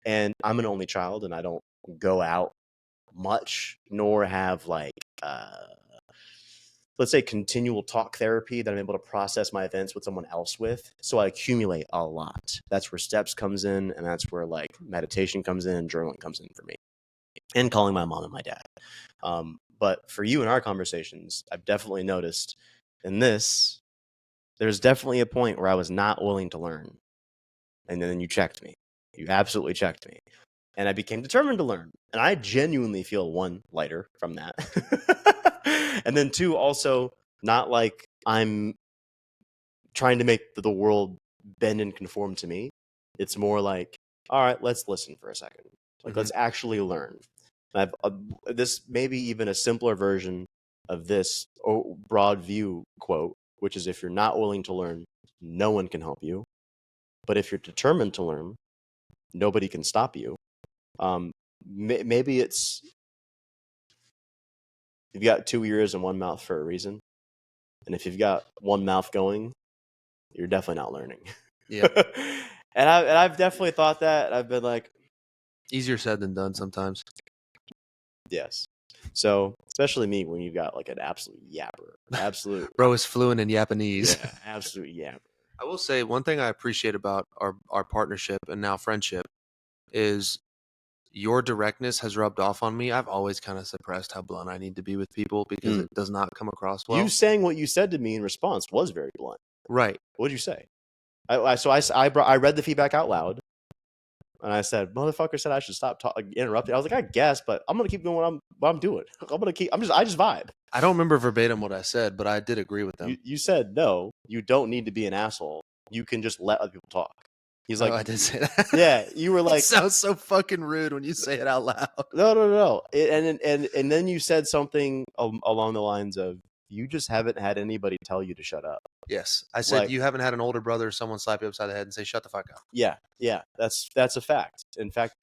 And I'm an only child, and I don't go out much, nor have like let's say continual talk therapy that I'm able to process my events with someone else with. So I accumulate a lot. That's where steps comes in, and that's where like meditation comes in, journaling comes in for me, and calling my mom and my dad. But for you in our conversations, I've definitely noticed in this, there's definitely a point where I was not willing to learn. And then you checked me. You absolutely checked me. And I became determined to learn. And I genuinely feel, one, lighter from that. And then two, also not like I'm trying to make the world bend and conform to me. It's more like, all right, let's listen for a second. Like, let's actually learn. And I've this maybe even a simpler version of this broad view quote, which is, if you're not willing to learn, no one can help you. But if you're determined to learn, nobody can stop you. Maybe it's, you've got two ears and one mouth for a reason. And if you've got one mouth going, you're definitely not learning. Yeah. And I've definitely thought that. I've been like, easier said than done sometimes. Yes. So, especially me, when you've got like an absolute yapper. Absolute. Bro is fluent in Japanese. Yeah, absolute yapper. I will say one thing I appreciate about our partnership and now friendship is your directness has rubbed off on me. I've always kind of suppressed how blunt I need to be with people because it does not come across well. You saying what you said to me in response was very blunt. Right. What did you say? I read the feedback out loud, and I said, "Motherfucker said I should stop interrupting." I was like, "I guess, but I'm gonna keep doing what I'm doing. I just vibe." I don't remember verbatim what I said, but I did agree with them. You said, "No, you don't need to be an asshole. You can just let other people talk." He's like, I did say that. Yeah, you were like, it sounds so fucking rude when you say it out loud. No. And then you said something along the lines of, "You just haven't had anybody tell you to shut up." Yes, I said, you haven't had an older brother or someone slap you upside the head and say, "Shut the fuck up." Yeah, that's a fact. In fact,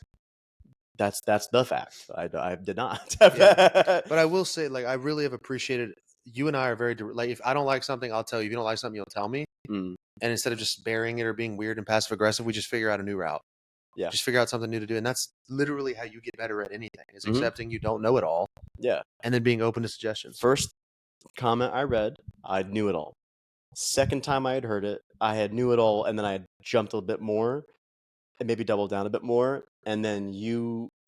that's the fact. I did not. Yeah. But I will say, like, I really have appreciated, you and I are very like, if I don't like something, I'll tell you. If you don't like something, you'll tell me. And instead of just burying it or being weird and passive aggressive, we just figure out a new route. Yeah. Just figure out something new to do. And that's literally how you get better at anything, is accepting you don't know it all. Yeah. And then being open to suggestions. First comment I read, I knew it all. Second time I had heard it, I had knew it all, and then I had jumped a bit more and maybe doubled down a bit more. And then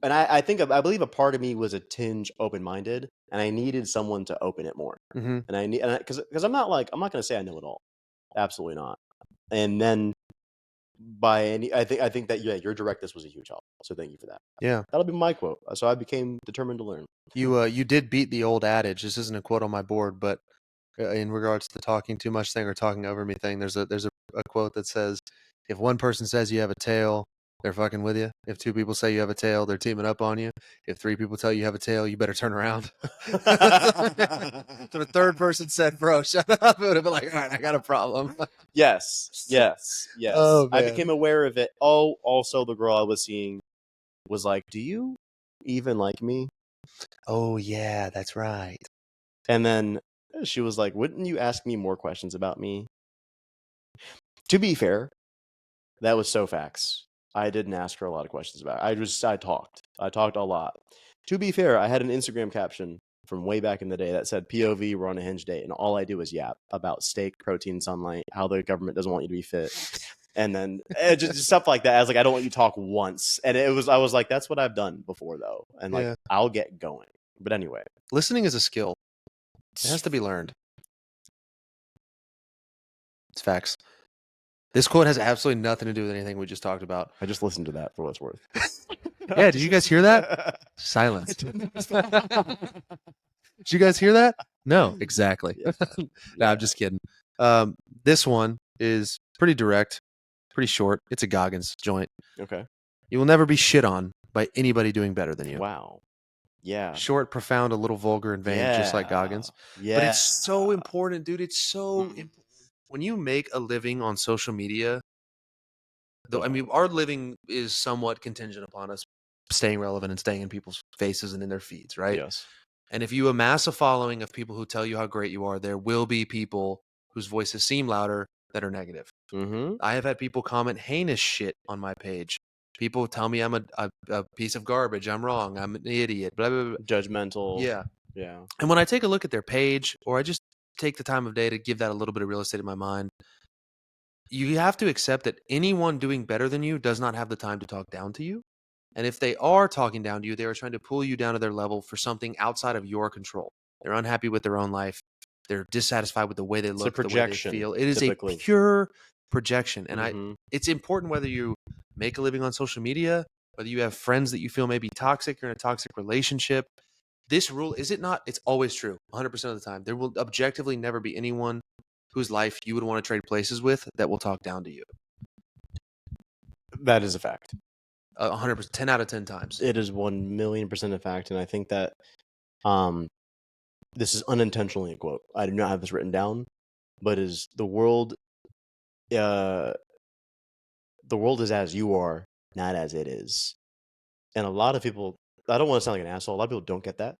I believe a part of me was a tinge open-minded, and I needed someone to open it more. And because I'm not going to say I know it all. Absolutely not. And then I think that, yeah, your directness was a huge help. So thank you for that. Yeah. That'll be my quote. So I became determined to learn. You did beat the old adage. This isn't a quote on my board, but in regards to the talking too much thing or talking over me thing, there's a quote that says, if one person says you have a tail, they're fucking with you. If two people say you have a tail, they're teaming up on you. If three people tell you have a tail, you better turn around. So the third person said, "Bro, shut up." It would have been like, all right, I got a problem. Yes. Oh, I became aware of it. Oh, also the girl I was seeing was like, "Do you even like me?" Oh, yeah, that's right. And then she was like, "Wouldn't you ask me more questions about me?" To be fair, that was so facts. I didn't ask her a lot of questions about it. I talked. I talked a lot. To be fair, I had an Instagram caption from way back in the day that said, "POV, we're on a hinge date," and all I do is yap about steak, protein, sunlight, how the government doesn't want you to be fit. And then just stuff like that. I was like, "I don't want you to talk once." And I was like, that's what I've done before though. And like, I'll get going. But anyway. Listening is a skill. It has to be learned. It's facts. This quote has absolutely nothing to do with anything we just talked about. I just listened to that for what it's worth. Yeah, did you guys hear that? Silence. Did you guys hear that? No, exactly. No, I'm just kidding. This one is pretty direct, pretty short. It's a Goggins joint. Okay. You will never be shit on by anybody doing better than you. Wow. Yeah. Short, profound, a little vulgar and vain, just like Goggins. Yeah. But it's so important, dude. It's so important. When you make a living on social media, though, I mean, our living is somewhat contingent upon us staying relevant and staying in people's faces and in their feeds, right? Yes. And if you amass a following of people who tell you how great you are, there will be people whose voices seem louder that are negative. I have had people comment heinous shit on my page People tell me I'm a piece of garbage. I'm wrong. I'm an idiot. Blah, blah, blah. Judgmental. Yeah. Yeah. And when I take a look at their page, or I just take the time of day to give that a little bit of real estate in my mind, you have to accept that anyone doing better than you does not have the time to talk down to you. And if they are talking down to you, they are trying to pull you down to their level for something outside of your control. They're unhappy with their own life. They're dissatisfied with the way they It's a look, the way they projection, feel. It is typically. a pure projection. And Mhm. it's important whether you make a living on social media, whether you have friends that you feel may be toxic, you're in a toxic relationship. This rule, is it not? It's always true 100% of the time. There will objectively never be anyone whose life you would want to trade places with that will talk down to you. That is a fact. 100%, 10 out of 10 times. It is 1,000,000% a fact, and I think that this is unintentionally a quote. I do not have this written down, but is the world is as you are, not as it is. And a lot of people, I don't want to sound like an asshole, a lot of people don't get that,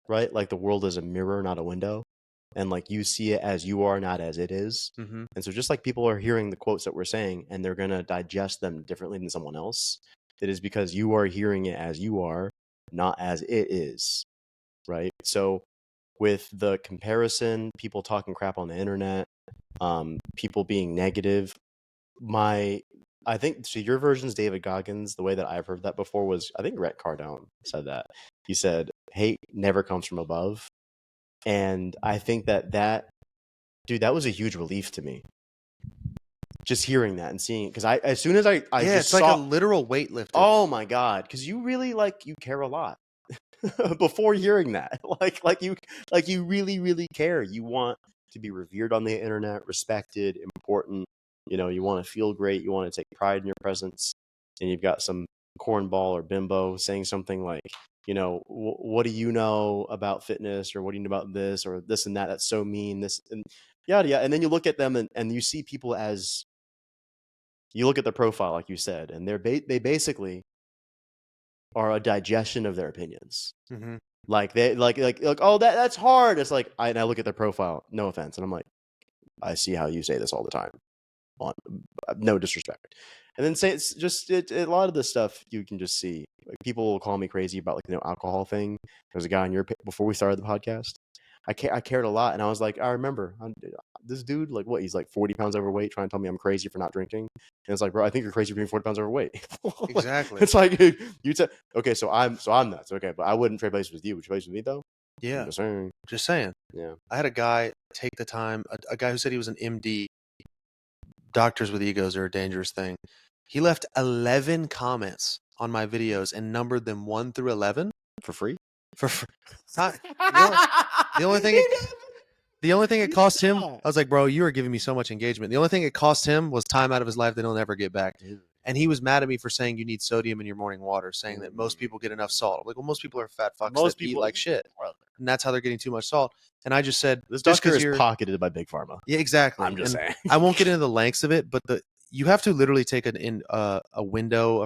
right? Like the world is a mirror, not a window. And like you see it as you are, not as it is. Mm-hmm. And so just like people are hearing the quotes that we're saying and they're going to digest them differently than someone else, it is because you are hearing it as you are, not as it is, right? So with the comparison, people talking crap on the internet, people being negative, I think, so your version's David Goggins. The way that I've heard that before was, I think Rhett Cardone said that. He said, hate never comes from above. And I think that dude, that was a huge relief to me. Just hearing that and seeing it. Because as soon as I just it's saw, like a literal weightlifter. Oh my God. Because you really, like, you care a lot. Before hearing that. Like you really, really care. You want to be revered on the internet, respected, important. You know, you want to feel great. You want to take pride in your presence. And you've got some cornball or bimbo saying something like, you know, what do you know about fitness, or what do you know about this, or this and that? That's so mean. This and yada yada. And then you look at them and you see people as, you look at their profile, like you said, and they basically are a digestion of their opinions. Mm-hmm. Like they like oh, that's hard. It's like and I look at their profile, no offense, and I'm like, I see how you say this all the time. On no disrespect. And then say it's just a lot of this stuff you can just see. Like people will call me crazy about like alcohol thing. There's a guy on your before we started the podcast. I cared a lot, and I was like, I remember this dude, like what, he's like 40 pounds overweight, trying to tell me I'm crazy for not drinking. And it's like, bro, I think you're crazy for being 40 pounds overweight. Exactly. It's like you said, okay, so I'm nuts, okay, but I wouldn't trade places with you. Would you trade places with me though? Yeah. I'm just saying. Yeah. I had a guy take the time, a guy who said he was an MD. Doctors with egos are a dangerous thing. He left 11 comments on my videos and numbered them 1 through 11 for free. For free. The only thing it cost him, I was like, bro, you are giving me so much engagement. The only thing it cost him was time out of his life that he'll never get back. And he was mad at me for saying you need sodium in your morning water, saying that most people get enough salt. I'm like, well, most people are fat fucks that eat like shit. And that's how they're getting too much salt. And I just said, this doctor is pocketed by Big Pharma. Yeah, exactly. I'm just saying. I won't get into the lengths of it, but you have to literally take a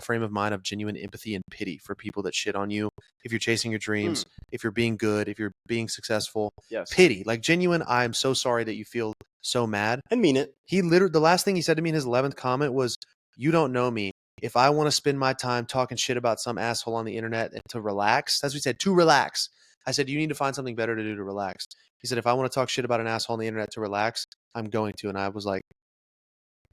frame of mind of genuine empathy and pity for people that shit on you. If you're chasing your dreams, if you're being good, if you're being successful, yes. Pity, like genuine. I'm so sorry that you feel so mad. I mean it. The last thing he said to me in his 11th comment was, "You don't know me. If I want to spend my time talking shit about some asshole on the internet and to relax," that's what he said, to relax. I said, you need to find something better to do to relax. He said, if I want to talk shit about an asshole on the internet to relax, I'm going to. And I was like,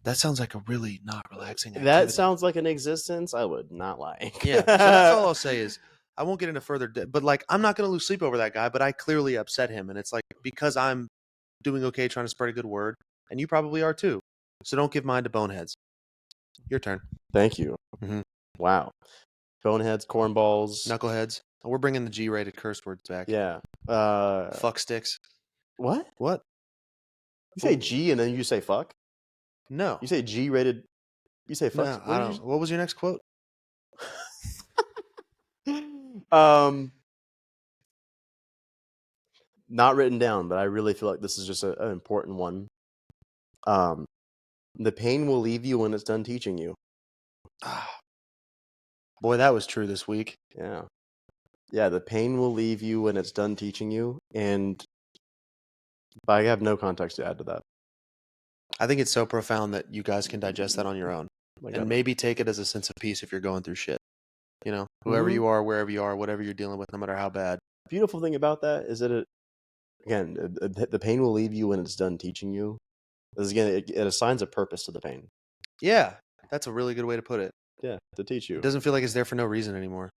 that sounds like a really not relaxing activity. That sounds like an existence I would not like. Yeah. So that's all I'll say is I won't get into further, but like, I'm not going to lose sleep over that guy, but I clearly upset him. And it's like, because I'm doing okay, trying to spread a good word, and you probably are too. So don't give mine to boneheads. Your turn. Thank you. Mm-hmm. Wow. Boneheads, cornballs, knuckleheads. We're bringing the G-rated curse words back. Yeah. Fuck sticks. What? What? You say G and then you say fuck? No. You say G-rated. You say fuck. No, what was your next quote? Not written down, but I really feel like this is just an important one. The pain will leave you when it's done teaching you. Boy, that was true this week. Yeah. Yeah, the pain will leave you when it's done teaching you, but I have no context to add to that. I think it's so profound that you guys can digest that on your own. And maybe take it as a sense of peace if you're going through shit. Whoever you are, wherever you are, whatever you're dealing with, no matter how bad. Beautiful thing about that is that the pain will leave you when it's done teaching you. Because again, it assigns a purpose to the pain. Yeah, that's a really good way to put it. Yeah, to teach you. It doesn't feel like it's there for no reason anymore.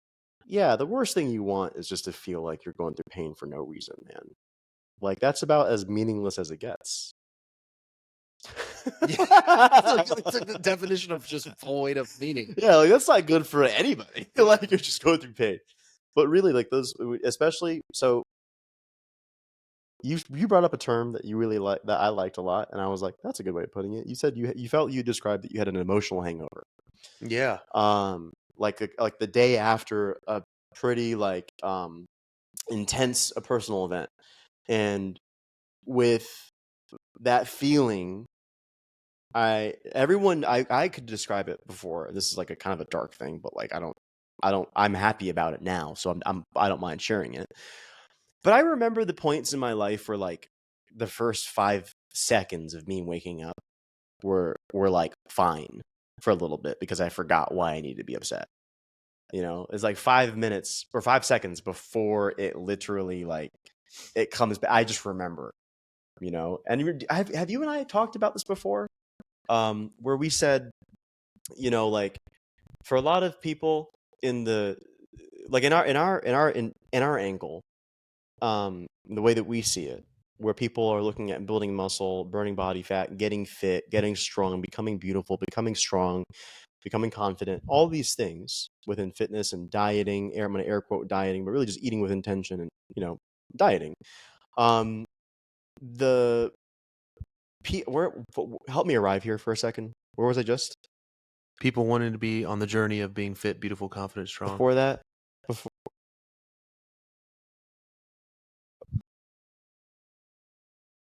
Yeah, the worst thing you want is just to feel like you're going through pain for no reason, man. Like, that's about as meaningless as it gets. Yeah. It's like the definition of just void of meaning. Yeah, like that's not good for anybody. Like, you're just going through pain. But really, like those, especially, so you brought up a term that you really like, that I liked a lot, and I was like, that's a good way of putting it. You said you felt you described that you had an emotional hangover. Yeah. Like the day after a pretty intense personal event, and with that feeling, I could describe it before. This is like a kind of a dark thing, but like I'm happy about it now, so I don't mind sharing it. But I remember the points in my life where like the first 5 seconds of me waking up were like fine for a little bit because I forgot why I needed to be upset. It's like 5 minutes or 5 seconds before it literally like it comes back. I just remember, and have you and I talked about this before? Where we said, like for a lot of people in the, like in our angle, the way that we see it, where people are looking at building muscle, burning body fat, getting fit, getting strong, becoming beautiful, becoming strong, becoming confident, all these things within fitness and dieting, I'm going to air quote dieting, but really just eating with intention and, dieting. Help me arrive here for a second. Where was I just? People wanting to be on the journey of being fit, beautiful, confident, strong. Before that?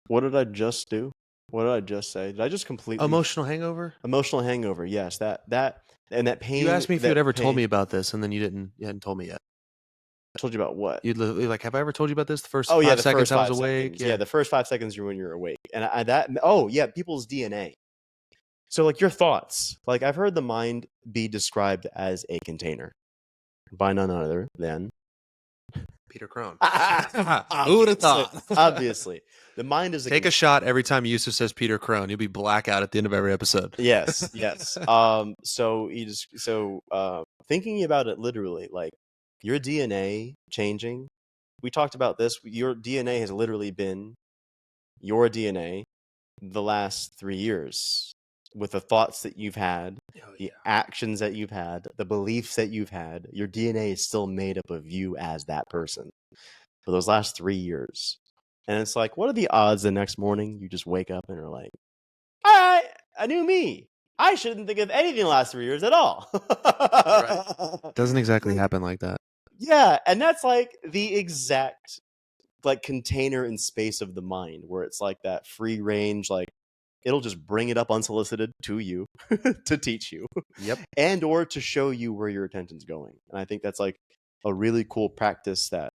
What did I just do? What did I just say? Did I just completely... Emotional hangover? Emotional hangover, yes. That and that pain... You asked me if you had ever told me about this, and then you hadn't told me yet. I told you about what? You'd literally like, have I ever told you about this? The first 5 seconds I was awake? Yeah, the first 5 seconds are when you're awake. And people's DNA. So like your thoughts. Like I've heard the mind be described as a container by none other than... Peter Crone. Who would have thought? Obviously. The mind is a shot every time Yusuf says Peter Crone. You'll be blackout at the end of every episode. Yes. So thinking about it literally, like your DNA changing. We talked about this. Your DNA has literally been your DNA the last 3 years, with the thoughts that you've had, the actions that you've had, the beliefs that you've had. Your DNA is still made up of you as that person for those last 3 years. And it's like, what are the odds the next morning you just wake up and are like, all right, a new me. I shouldn't think of anything the last 3 years at all. Right. Doesn't exactly happen like that. Yeah, and that's like the exact like container and space of the mind, where it's like that free range, like it'll just bring it up unsolicited to you to teach you. Yep. And or to show you where your attention's going. And I think that's like a really cool practice that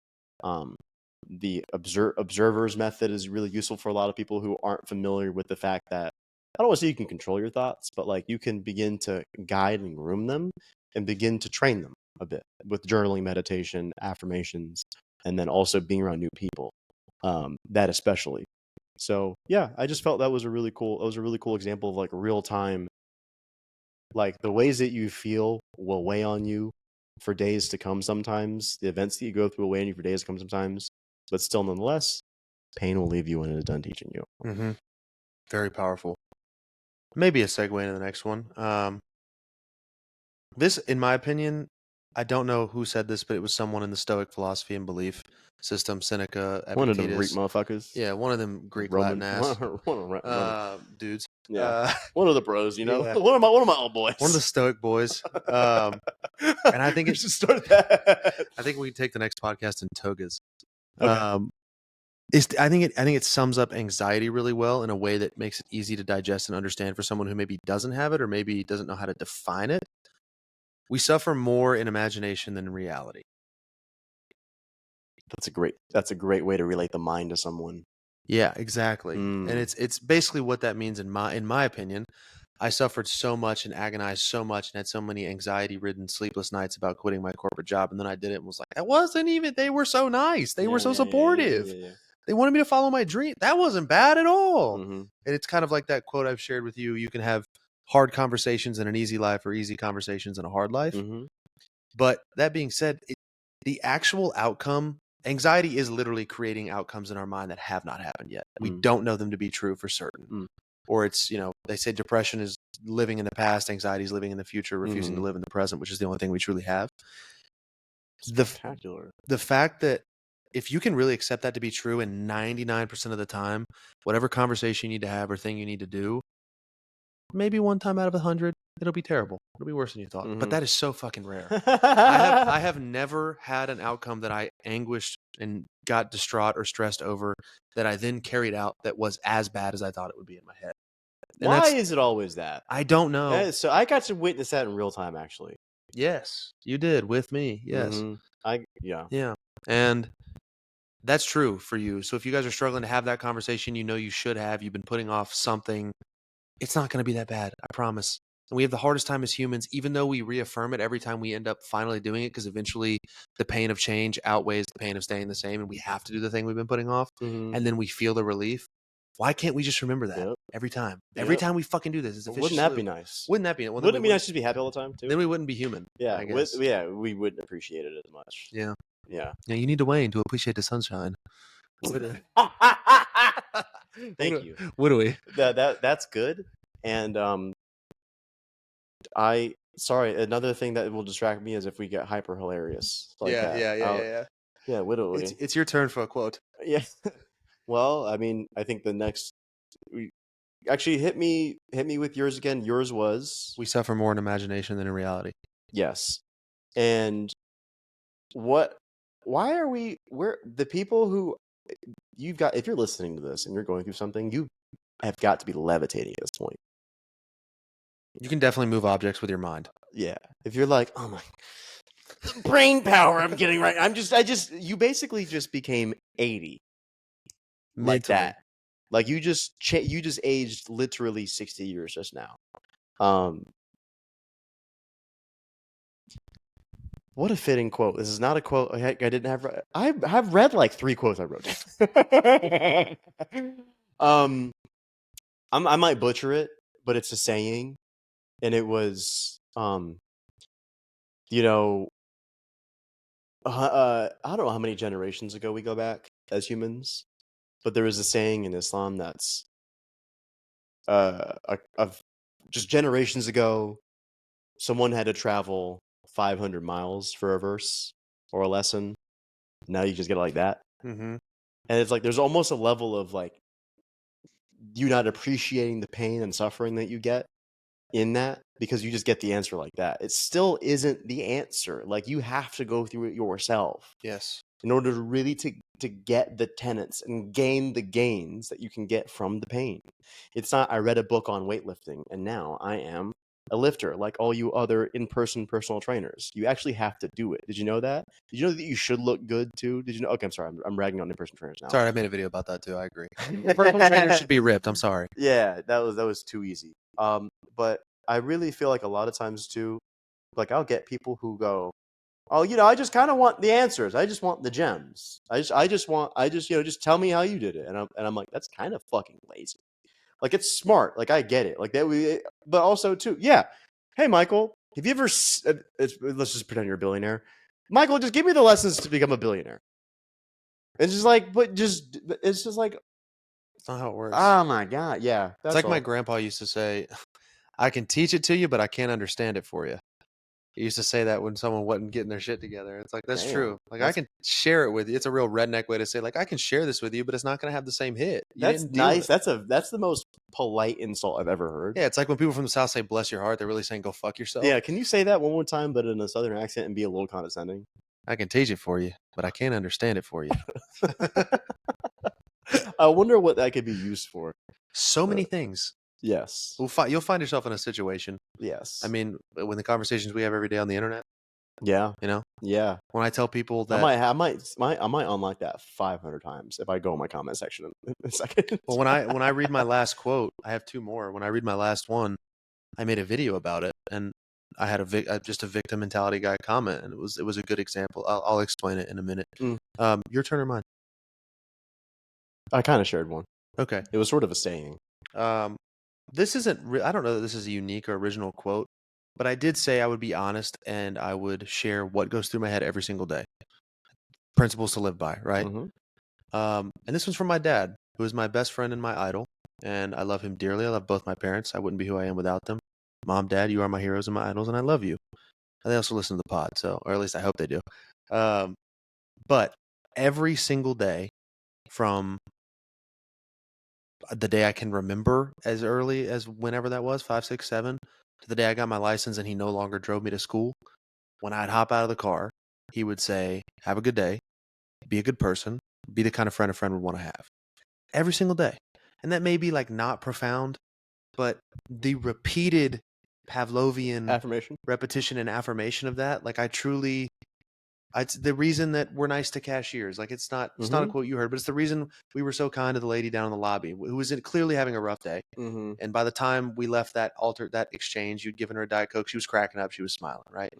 the observer's method is really useful for a lot of people who aren't familiar with the fact that, I don't want to say you can control your thoughts, but like you can begin to guide and groom them and begin to train them a bit with journaling, meditation, affirmations, and then also being around new people, that especially. So yeah, I just felt that was a really cool example of like real time, like the ways that you feel will weigh on you for days to come sometimes. The events that you go through will weigh on you for days to come sometimes, but still nonetheless, pain will leave you when it is done teaching you. Mm-hmm. Very powerful. Maybe a segue into the next one. This, in my opinion, I don't know who said this, but it was someone in the Stoic philosophy and belief system, Seneca, Epictetus. One of them Greek motherfuckers. Yeah, one of them Greek Latin ass dudes. Yeah. One of the bros, you know. Yeah. One of my old boys. One of the Stoic boys. And I think we should start that. I think we can take the next podcast in togas. Okay. I think it sums up anxiety really well in a way that makes it easy to digest and understand for someone who maybe doesn't have it or maybe doesn't know how to define it. We suffer more in imagination than in reality. That's a great way to relate the mind to someone. Yeah, exactly. And it's basically what that means in my opinion. I suffered so much and agonized so much and had so many anxiety-ridden, sleepless nights about quitting my corporate job. And then I did it and was like, that wasn't even, they were so nice. They were so supportive. They wanted me to follow my dream. That wasn't bad at all. Mm-hmm. And it's kind of like that quote I've shared with you. You can have hard conversations in an easy life or easy conversations in a hard life. Mm-hmm. But that being said, the actual outcome, anxiety is literally creating outcomes in our mind that have not happened yet. We don't know them to be true for certain. Or it's, they say depression is living in the past, anxiety is living in the future, refusing to live in the present, which is the only thing we truly have. Spectacular. The fact that if you can really accept that to be true, and 99% of the time, whatever conversation you need to have or thing you need to do, maybe one time out of 100, it'll be terrible. It'll be worse than you thought. But that is so fucking rare. I have never had an outcome that I anguished and got distraught or stressed over that I then carried out that was as bad as I thought it would be in my head. And why is it always that? I don't know. So I got to witness that in real time, actually. Yes, you did with me. Yes. Yeah. And that's true for you. So if you guys are struggling to have that conversation, you should have, you've been putting off something, it's not going to be that bad. I promise. And we have the hardest time as humans, even though we reaffirm it every time we end up finally doing it, because eventually the pain of change outweighs the pain of staying the same. And we have to do the thing we've been putting off. And then we feel the relief. Why can't we just remember that every time? Every time we fucking do this, it's a vicious Wouldn't that loop. be nice? Wouldn't that be? Well, wouldn't it be nice to be happy all the time too? Then we wouldn't be human. Yeah, I guess. we wouldn't appreciate it as much. Yeah. Yeah. Yeah. You need to wane to appreciate the sunshine. Thank you. What do we? That's good. And another thing that will distract me is if we get hyper hilarious. Like Yeah. Yeah, what do we? It's your turn for a quote. Yeah. Well, I mean, I think the next actually hit me with yours again. Yours was, we suffer more in imagination than in reality. Yes. And why are we're the people who if you're listening to this and you're going through something, you have got to be levitating at this point. You can definitely move objects with your mind. Yeah. If you're like, oh my brain power I'm getting right. You basically just became 80. Like that. Like you just aged literally 60 years just now. What a fitting quote. This is not a quote I didn't have. I have read like 3 quotes I wrote down. I might butcher it, but it's a saying, and it was I don't know how many generations ago we go back as humans, but there is a saying in Islam that's of just generations ago, someone had to travel 500 miles for a verse or a lesson. Now you just get it like that. Mm-hmm. And it's like there's almost a level of like you not appreciating the pain and suffering that you get in that because you just get the answer like that. It still isn't the answer. Like you have to go through it yourself. Yes. In order to really to get the tenets and gain the gains that you can get from the pain. It's not I read a book on weightlifting and now I am a lifter like all you other in-person personal trainers. You actually have to do it. Did you know that? Did you know that you should look good too? Did you know? Okay, I'm sorry. I'm ragging on in-person trainers now. Sorry, I made a video about that too. I agree. Personal trainers should be ripped. I'm sorry. Yeah, that was too easy. But I really feel like a lot of times too, like I'll get people who go, oh, I just kind of want the answers. I just want the gems. Just tell me how you did it. And I'm like, that's kind of fucking lazy. Like it's smart. Like I get it. Like that but also too, yeah. Hey, Michael, have you ever? Let's just pretend you're a billionaire. Michael, just give me the lessons to become a billionaire. It's just like, it's just like, it's not how it works. Oh my god, yeah. It's like my grandpa used to say, I can teach it to you, but I can't understand it for you. He used to say that when someone wasn't getting their shit together. It's like, that's true. Like, I can share it with you. It's a real redneck way to say, like, I can share this with you, but it's not going to have the same hit. That's nice. That's the most polite insult I've ever heard. Yeah, it's like when people from the South say, bless your heart, they're really saying, go fuck yourself. Yeah, can you say that one more time, but in a Southern accent and be a little condescending? I can teach it for you, but I can't understand it for you. I wonder what that could be used for. So many things. Yes. You'll find yourself in a situation. Yes. I mean, when the conversations we have every day on the internet. Yeah. Yeah. When I tell people that I might unlock that 500 times if I go in my comment section in a second. Well, when I read my last quote, I have 2 more. When I read my last one, I made a video about it, and I had just a victim mentality guy comment, and it was a good example. I'll explain it in a minute. Your turn or mine? I kind of shared one. Okay. It was sort of a saying. This isn't. I don't know that this is a unique or original quote, but I did say I would be honest and I would share what goes through my head every single day. Principles to live by, right? And this one's from my dad, who is my best friend and my idol, and I love him dearly. I love both my parents. I wouldn't be who I am without them. Mom, Dad, you are my heroes and my idols, and I love you. And they also listen to the pod, or at least I hope they do. But every single day, from the day I can remember as early as whenever that was, 5, 6, 7, to the day I got my license and he no longer drove me to school, when I'd hop out of the car, he would say, have a good day, be a good person, be the kind of friend a friend would want to have. Every single day. And that may be like not profound, but the repeated Pavlovian repetition and affirmation of that, like it's the reason that we're nice to cashiers. Like it's not a quote you heard, but it's the reason we were so kind to the lady down in the lobby who was clearly having a rough day. And by the time we left that exchange, you'd given her a Diet Coke. She was cracking up. She was smiling, right?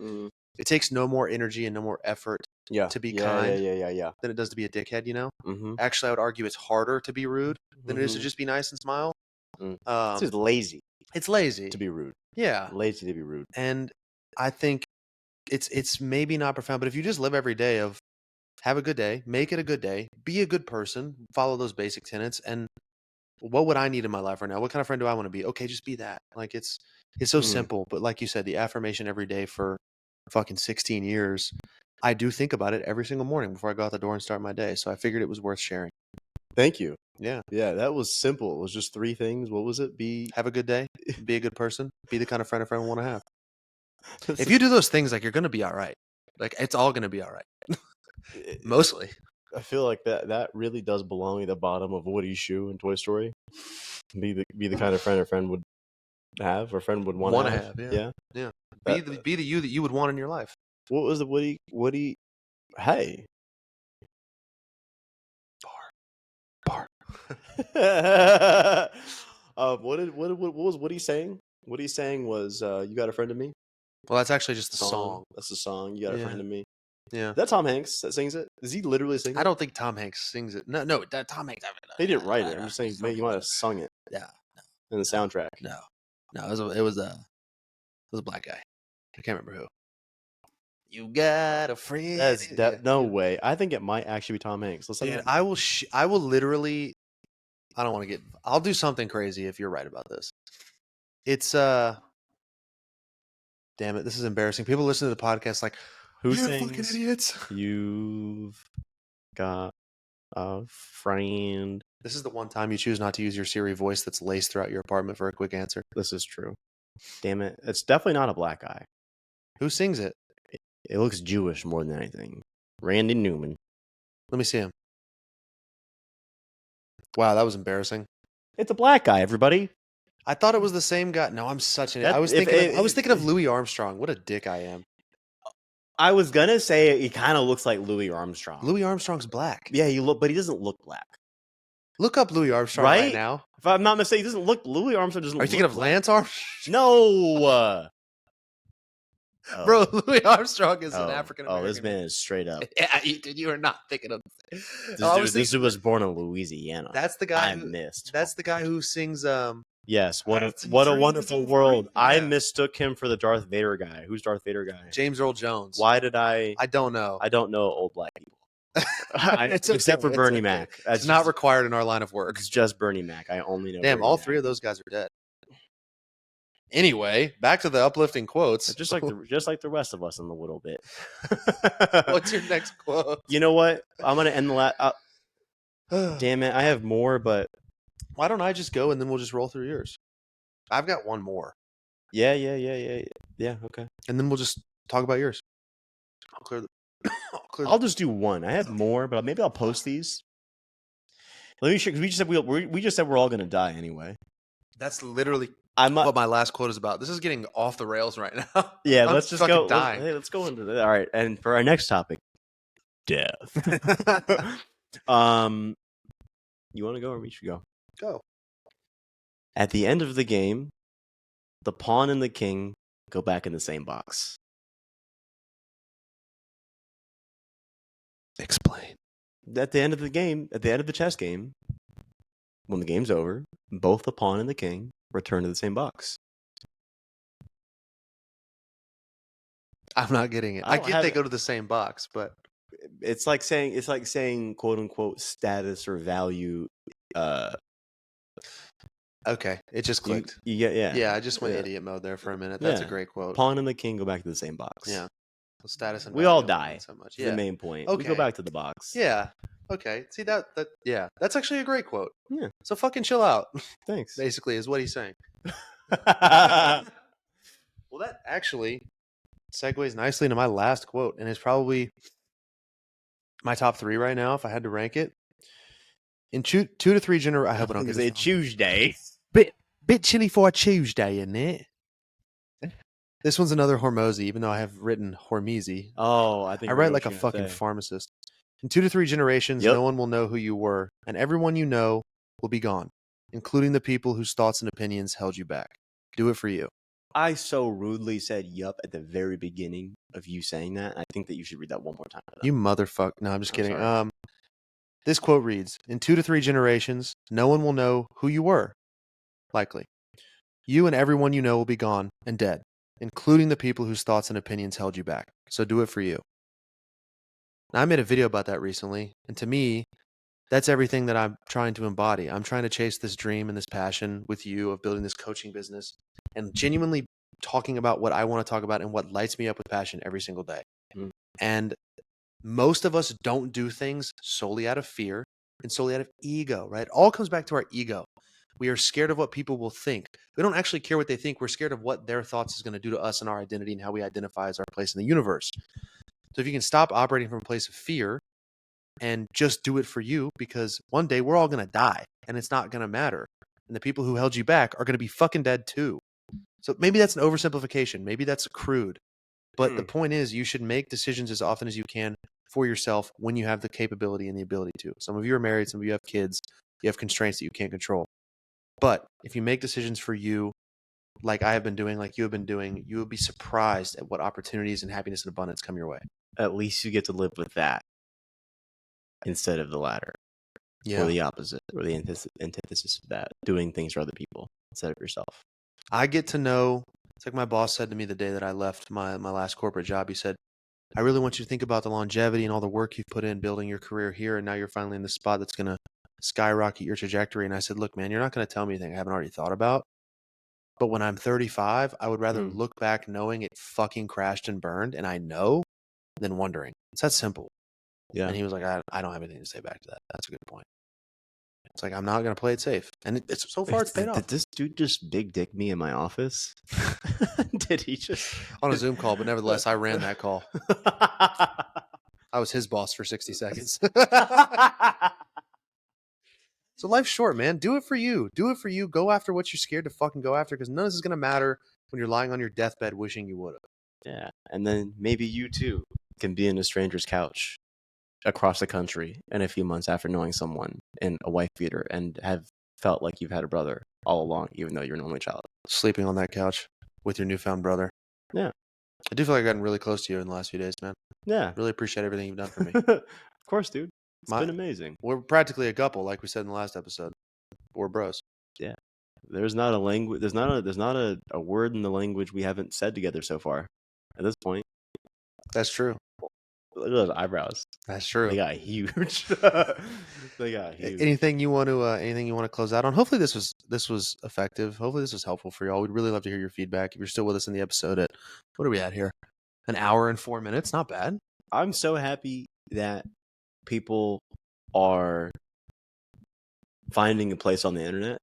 It takes no more energy and no more effort to be kind than it does to be a dickhead, you know? Actually, I would argue it's harder to be rude than it is to just be nice and smile. It's just lazy. It's lazy to be rude. Yeah. Lazy to be rude. And I think it's maybe not profound, but if you just live every day of have a good day, make it a good day, be a good person, follow those basic tenets, and what would I need in my life right now? What kind of friend do I want to be? Okay, just be that. Like it's so simple, but like you said, the affirmation every day for fucking 16 years, I do think about it every single morning before I go out the door and start my day. So I figured it was worth sharing. Thank you. Yeah. Yeah, that was simple. It was just 3 things. What was it? Have a good day, be a good person, be the kind of friend a friend will want to have. If you do those things, like you're going to be all right. Like it's all going to be all right. Mostly. I feel like that really does belong at the bottom of Woody's shoe in Toy Story. Be the kind of friend a friend would have or friend would want to have. Yeah. Be the you that you would want in your life. What was the Woody? Hey. Bar. What was Woody saying? What he's saying was, "You got a friend in me." Well, that's actually just the song. That's the song. You got a friend in me. Yeah. Is that Tom Hanks that sings it? Does he literally sing it? I don't think Tom Hanks sings it. No, Tom Hanks. He didn't write it. I'm just saying, you might have sung it. Yeah. In the soundtrack. No. It was a black guy. I can't remember who. You got a friend. No way. I think it might actually be Tom Hanks. Dude, I will literally. I don't want to get. I'll do something crazy if you're right about this. It's Damn it! This is embarrassing. People listen to the podcast like, who you're sings? Fucking idiots. You've got a friend. This is the one time you choose not to use your Siri voice that's laced throughout your apartment for a quick answer. This is true. Damn it! It's definitely not a black guy. Who sings it? It looks Jewish more than anything. Randy Newman. Let me see him. Wow, that was embarrassing. It's a black guy, everybody. I thought it was the same guy. No, I'm such an. I was thinking of Louis Armstrong. What a dick I am. I was gonna say he kind of looks like Louis Armstrong. Louis Armstrong's black. Yeah, but he doesn't look black. Look up Louis Armstrong right now. If I'm not mistaken, he doesn't look. Louis Armstrong doesn't. Are you thinking of Lance Armstrong? No. Bro, Louis Armstrong is an African American. Oh, this man is straight up. Yeah, you are not thinking of. This dude was born in Louisiana. That's the guy. That's the guy who sings. Yes, what a wonderful world. Yeah. I mistook him for the Darth Vader guy. Who's Darth Vader guy? James Earl Jones. Why did I? I don't know. I don't know old black people. Except for Bernie Mac. It's not required in our line of work. It's just Bernie Mac. I only know. Damn, Bernie all Mac. 3 of those guys are dead. Anyway, back to the uplifting quotes. Just like the rest of us in a little bit. What's your next quote? You know what? I'm gonna end the last. Damn it! I have more, but why don't I just go and then we'll just roll through yours? I've got one more. Yeah. Okay. And then we'll just talk about yours. I'll just do one. I have more, but maybe I'll post these. Let me show, because we just said we're all gonna die anyway. That's literally what my last quote is about. This is getting off the rails right now. Yeah, let's just go. Let's go into that. All right, and for our next topic, death. You want to go or we should go? Go. At the end of the game, the pawn and the king go back in the same box. Explain. At the end of the game, at the end of the chess game, when the game's over, both the pawn and the king return to the same box. I'm not getting it. I get they go to the same box, but it's like saying quote unquote status or value. Okay, it just clicked. Yeah. I just went idiot mode there for a minute. That's a great quote. Pawn and the king go back to the same box. Yeah. So status and we value all die. So much. Yeah. The main point. Okay. We go back to the box. Yeah. Okay. See that? Yeah. That's actually a great quote. Yeah. So fucking chill out. Thanks. Basically, is what he's saying. Well, that actually segues nicely into my last quote, and it's probably my top 3 right now if I had to rank it. In 2 to 3 generations, I hope I don't get it. Tuesday. Bit chilly for a Tuesday, isn't it? This one's another Hormozi, even though I have written Hormozi. Oh, I write like a fucking pharmacist. In 2 to 3 generations, no one will know who you were, and everyone you know will be gone, including the people whose thoughts and opinions held you back. Do it for you. I so rudely said yup at the very beginning of you saying that. I think that you should read that one more time. You motherfucker. No, I'm just kidding. This quote reads, in 2 to 3 generations, no one will know who you were. Likely. You and everyone you know will be gone and dead, including the people whose thoughts and opinions held you back. So do it for you. Now, I made a video about that recently, and to me, that's everything that I'm trying to embody. I'm trying to chase this dream and this passion with you of building this coaching business and genuinely talking about what I want to talk about and what lights me up with passion every single day. Mm. And most of us don't do things solely out of fear and solely out of ego, right? It all comes back to our ego. We are scared of what people will think. We don't actually care what they think. We're scared of what their thoughts is going to do to us and our identity and how we identify as our place in the universe. So if you can stop operating from a place of fear and just do it for you, because one day we're all going to die and it's not going to matter. And the people who held you back are going to be fucking dead too. So maybe that's an oversimplification. Maybe that's crude. But the point is, you should make decisions as often as you can for yourself when you have the capability and the ability to. Some of you are married. Some of you have kids. You have constraints that you can't control. But if you make decisions for you, like I have been doing, like you have been doing, you will be surprised at what opportunities and happiness and abundance come your way. At least you get to live with that instead of the latter. Or the opposite, or the antithesis of that, doing things for other people instead of yourself. I get to know, it's like my boss said to me the day that I left my last corporate job. He said, I really want you to think about the longevity and all the work you've put in building your career here, and now you're finally in the spot that's going to skyrocket your trajectory. And I said, look, man, you're not going to tell me anything I haven't already thought about. But when I'm 35, I would rather look back knowing it fucking crashed and burned, and I know, than wondering. It's that simple. Yeah. And he was like, I don't have anything to say back to that. That's a good point. It's like, I'm not going to play it safe. And it's so far, it's paid off. Did this dude just big dick me in my office? Did he just? On a Zoom call, but nevertheless, I ran that call. I was his boss for 60 seconds. So life's short, man. Do it for you. Do it for you. Go after what you're scared to fucking go after, because none of this is going to matter when you're lying on your deathbed wishing you would have. Yeah. And then maybe you too can be in a stranger's couch across the country in a few months after knowing someone in a wife beater and have felt like you've had a brother all along, even though you're an only child. Sleeping on that couch with your newfound brother. Yeah. I do feel like I've gotten really close to you in the last few days, man. Yeah. Really appreciate everything you've done for me. Of course, dude. It's been amazing. We're practically a couple, like we said in the last episode. We're bros. Yeah. There's not a language. There's not a word in the language we haven't said together so far. At this point. That's true. Look at those eyebrows. That's true. They got huge. They got huge. Anything you want to close out on? Hopefully this was effective. Hopefully this was helpful for y'all. We'd really love to hear your feedback. If you're still with us in the episode at, what are we at here? An hour and 4 minutes. Not bad. I'm so happy that people are finding a place on the internet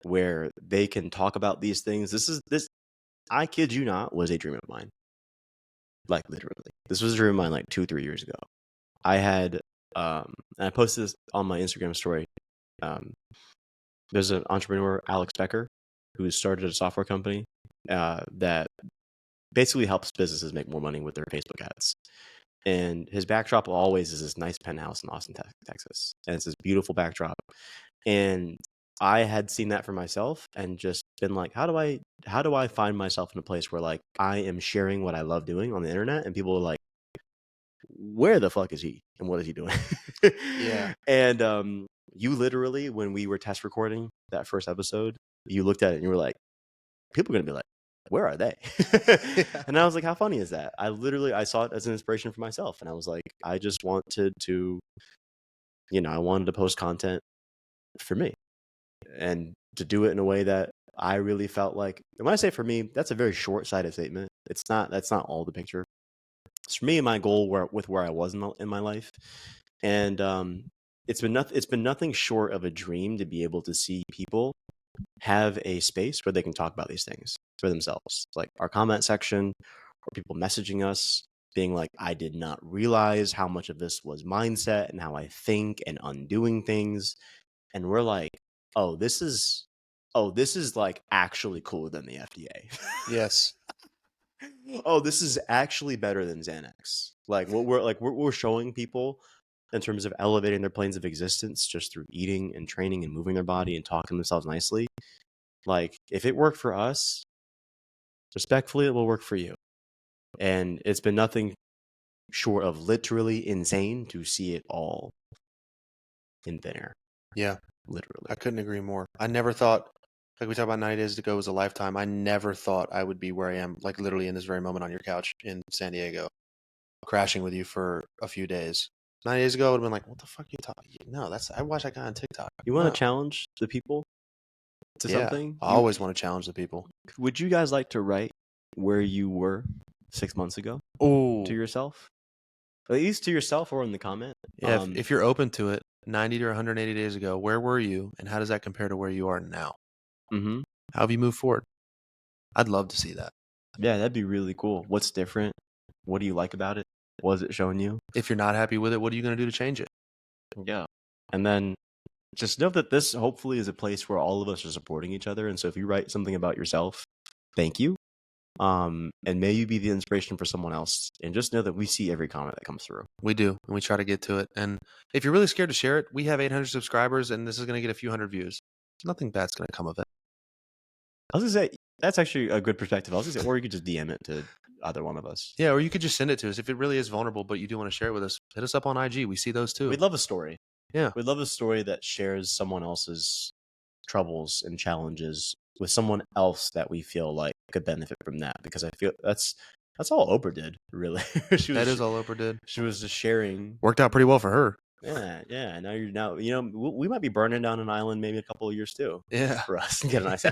where they can talk about these things. This I kid you not, was a dream of mine. Like literally. This was a dream of mine like 2-3 years ago. I had and I posted this on my Instagram story. There's an entrepreneur, Alex Becker, who started a software company that basically helps businesses make more money with their Facebook ads. And his backdrop always is this nice penthouse in Austin, Texas. And it's this beautiful backdrop. And I had seen that for myself and just been like, how do I find myself in a place where like I am sharing what I love doing on the internet and people are like, where the fuck is he and what is he doing? Yeah. And you literally, when we were test recording that first episode, you looked at it and you were like, people are gonna be like, where are they? And I was like, how funny is that? I saw it as an inspiration for myself, and I was like, I just wanted to, I wanted to post content for me and to do it in a way that I really felt like. And when I say for me, that's a very short-sighted statement. That's not all the picture. It's for me and my goal with where I was in my life, and it's been nothing short of a dream to be able to see people have a space where they can talk about these things for themselves, like our comment section or people messaging us being like, I did not realize how much of this was mindset and how I think and undoing things. And we're like, oh, this is like actually cooler than the FDA. Yes. Oh, this is actually better than Xanax. Like what we're showing people in terms of elevating their planes of existence just through eating and training and moving their body and talking themselves nicely. Like if it worked for us, respectfully, it will work for you. And it's been nothing short of literally insane to see it all in thin air. Yeah. Literally. I couldn't agree more. I never thought, like we talked about 90 days ago was a lifetime. I never thought I would be where I am, like literally in this very moment on your couch in San Diego, crashing with you for a few days. 90 days ago, I would have been like, what the fuck are you talking? No, I watch that guy on TikTok. You want to challenge the people to something? I always want to challenge the people. Would you guys like to write where you were 6 months ago to yourself? At least to yourself or in the comment. Yeah, if you're open to it, 90 to 180 days ago, where were you and how does that compare to where you are now? Mm-hmm. How have you moved forward? I'd love to see that. Yeah, that'd be really cool. What's different? What do you like about it? What is it showing you? If you're not happy with it, what are you going to do to change it? Yeah. And then just know that this hopefully is a place where all of us are supporting each other. And so if you write something about yourself, thank you. And may you be the inspiration for someone else. And just know that we see every comment that comes through. We do, and we try to get to it. And if you're really scared to share it, we have 800 subscribers, and this is going to get a few hundred views. Nothing bad's going to come of it. I was going to say, that's actually a good perspective. I was going to say, or you could just DM it to either one of us. Yeah, or you could just send it to us. If it really is vulnerable, but you do want to share it with us, hit us up on IG. We see those too. We'd love a story. Yeah. We'd love a story that shares someone else's troubles and challenges with someone else that we feel like could benefit from that, because I feel that's all Oprah did, really. That is all Oprah did. She was just sharing. Worked out pretty well for her. Yeah. Now we might be burning down an island maybe a couple of years too. Yeah, for us to get a nice.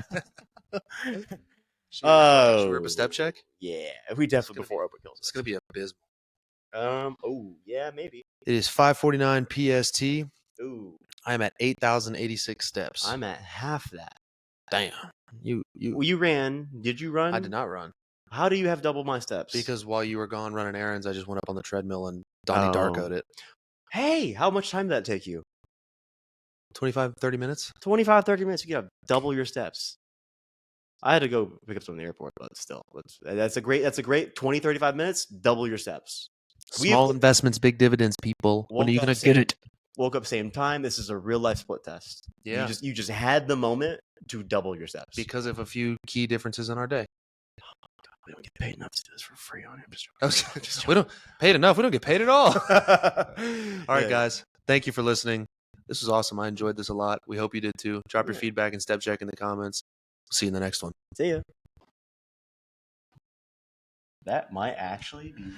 Should we rip a step check? Yeah, we definitely before Oprah kills us. It's gonna be abysmal. Oh yeah, maybe. It is 5:49 PST. Ooh, I'm at 8,086 steps. I'm at half that. Damn. You ran. Did you run? I did not run. How do you have double my steps? Because while you were gone running errands, I just went up on the treadmill and Donnie Darko'd it. Hey, how much time did that take you? 25, 30 minutes? 25, 30 minutes. You got double your steps. I had to go pick up some in the airport, but still, that's a great 20, 35 minutes, double your steps. Small investments, big dividends, people. When are you going to get it? Woke up same time. This is a real life split test. Yeah. You just had the moment to double your steps. Because of a few key differences in our day. Oh my God, we don't get paid enough to do this for free on it. We don't paid enough. We don't get paid at all. All right, guys. Thank you for listening. This was awesome. I enjoyed this a lot. We hope you did too. Drop your feedback and step check in the comments. We'll see you in the next one. See ya. That might actually be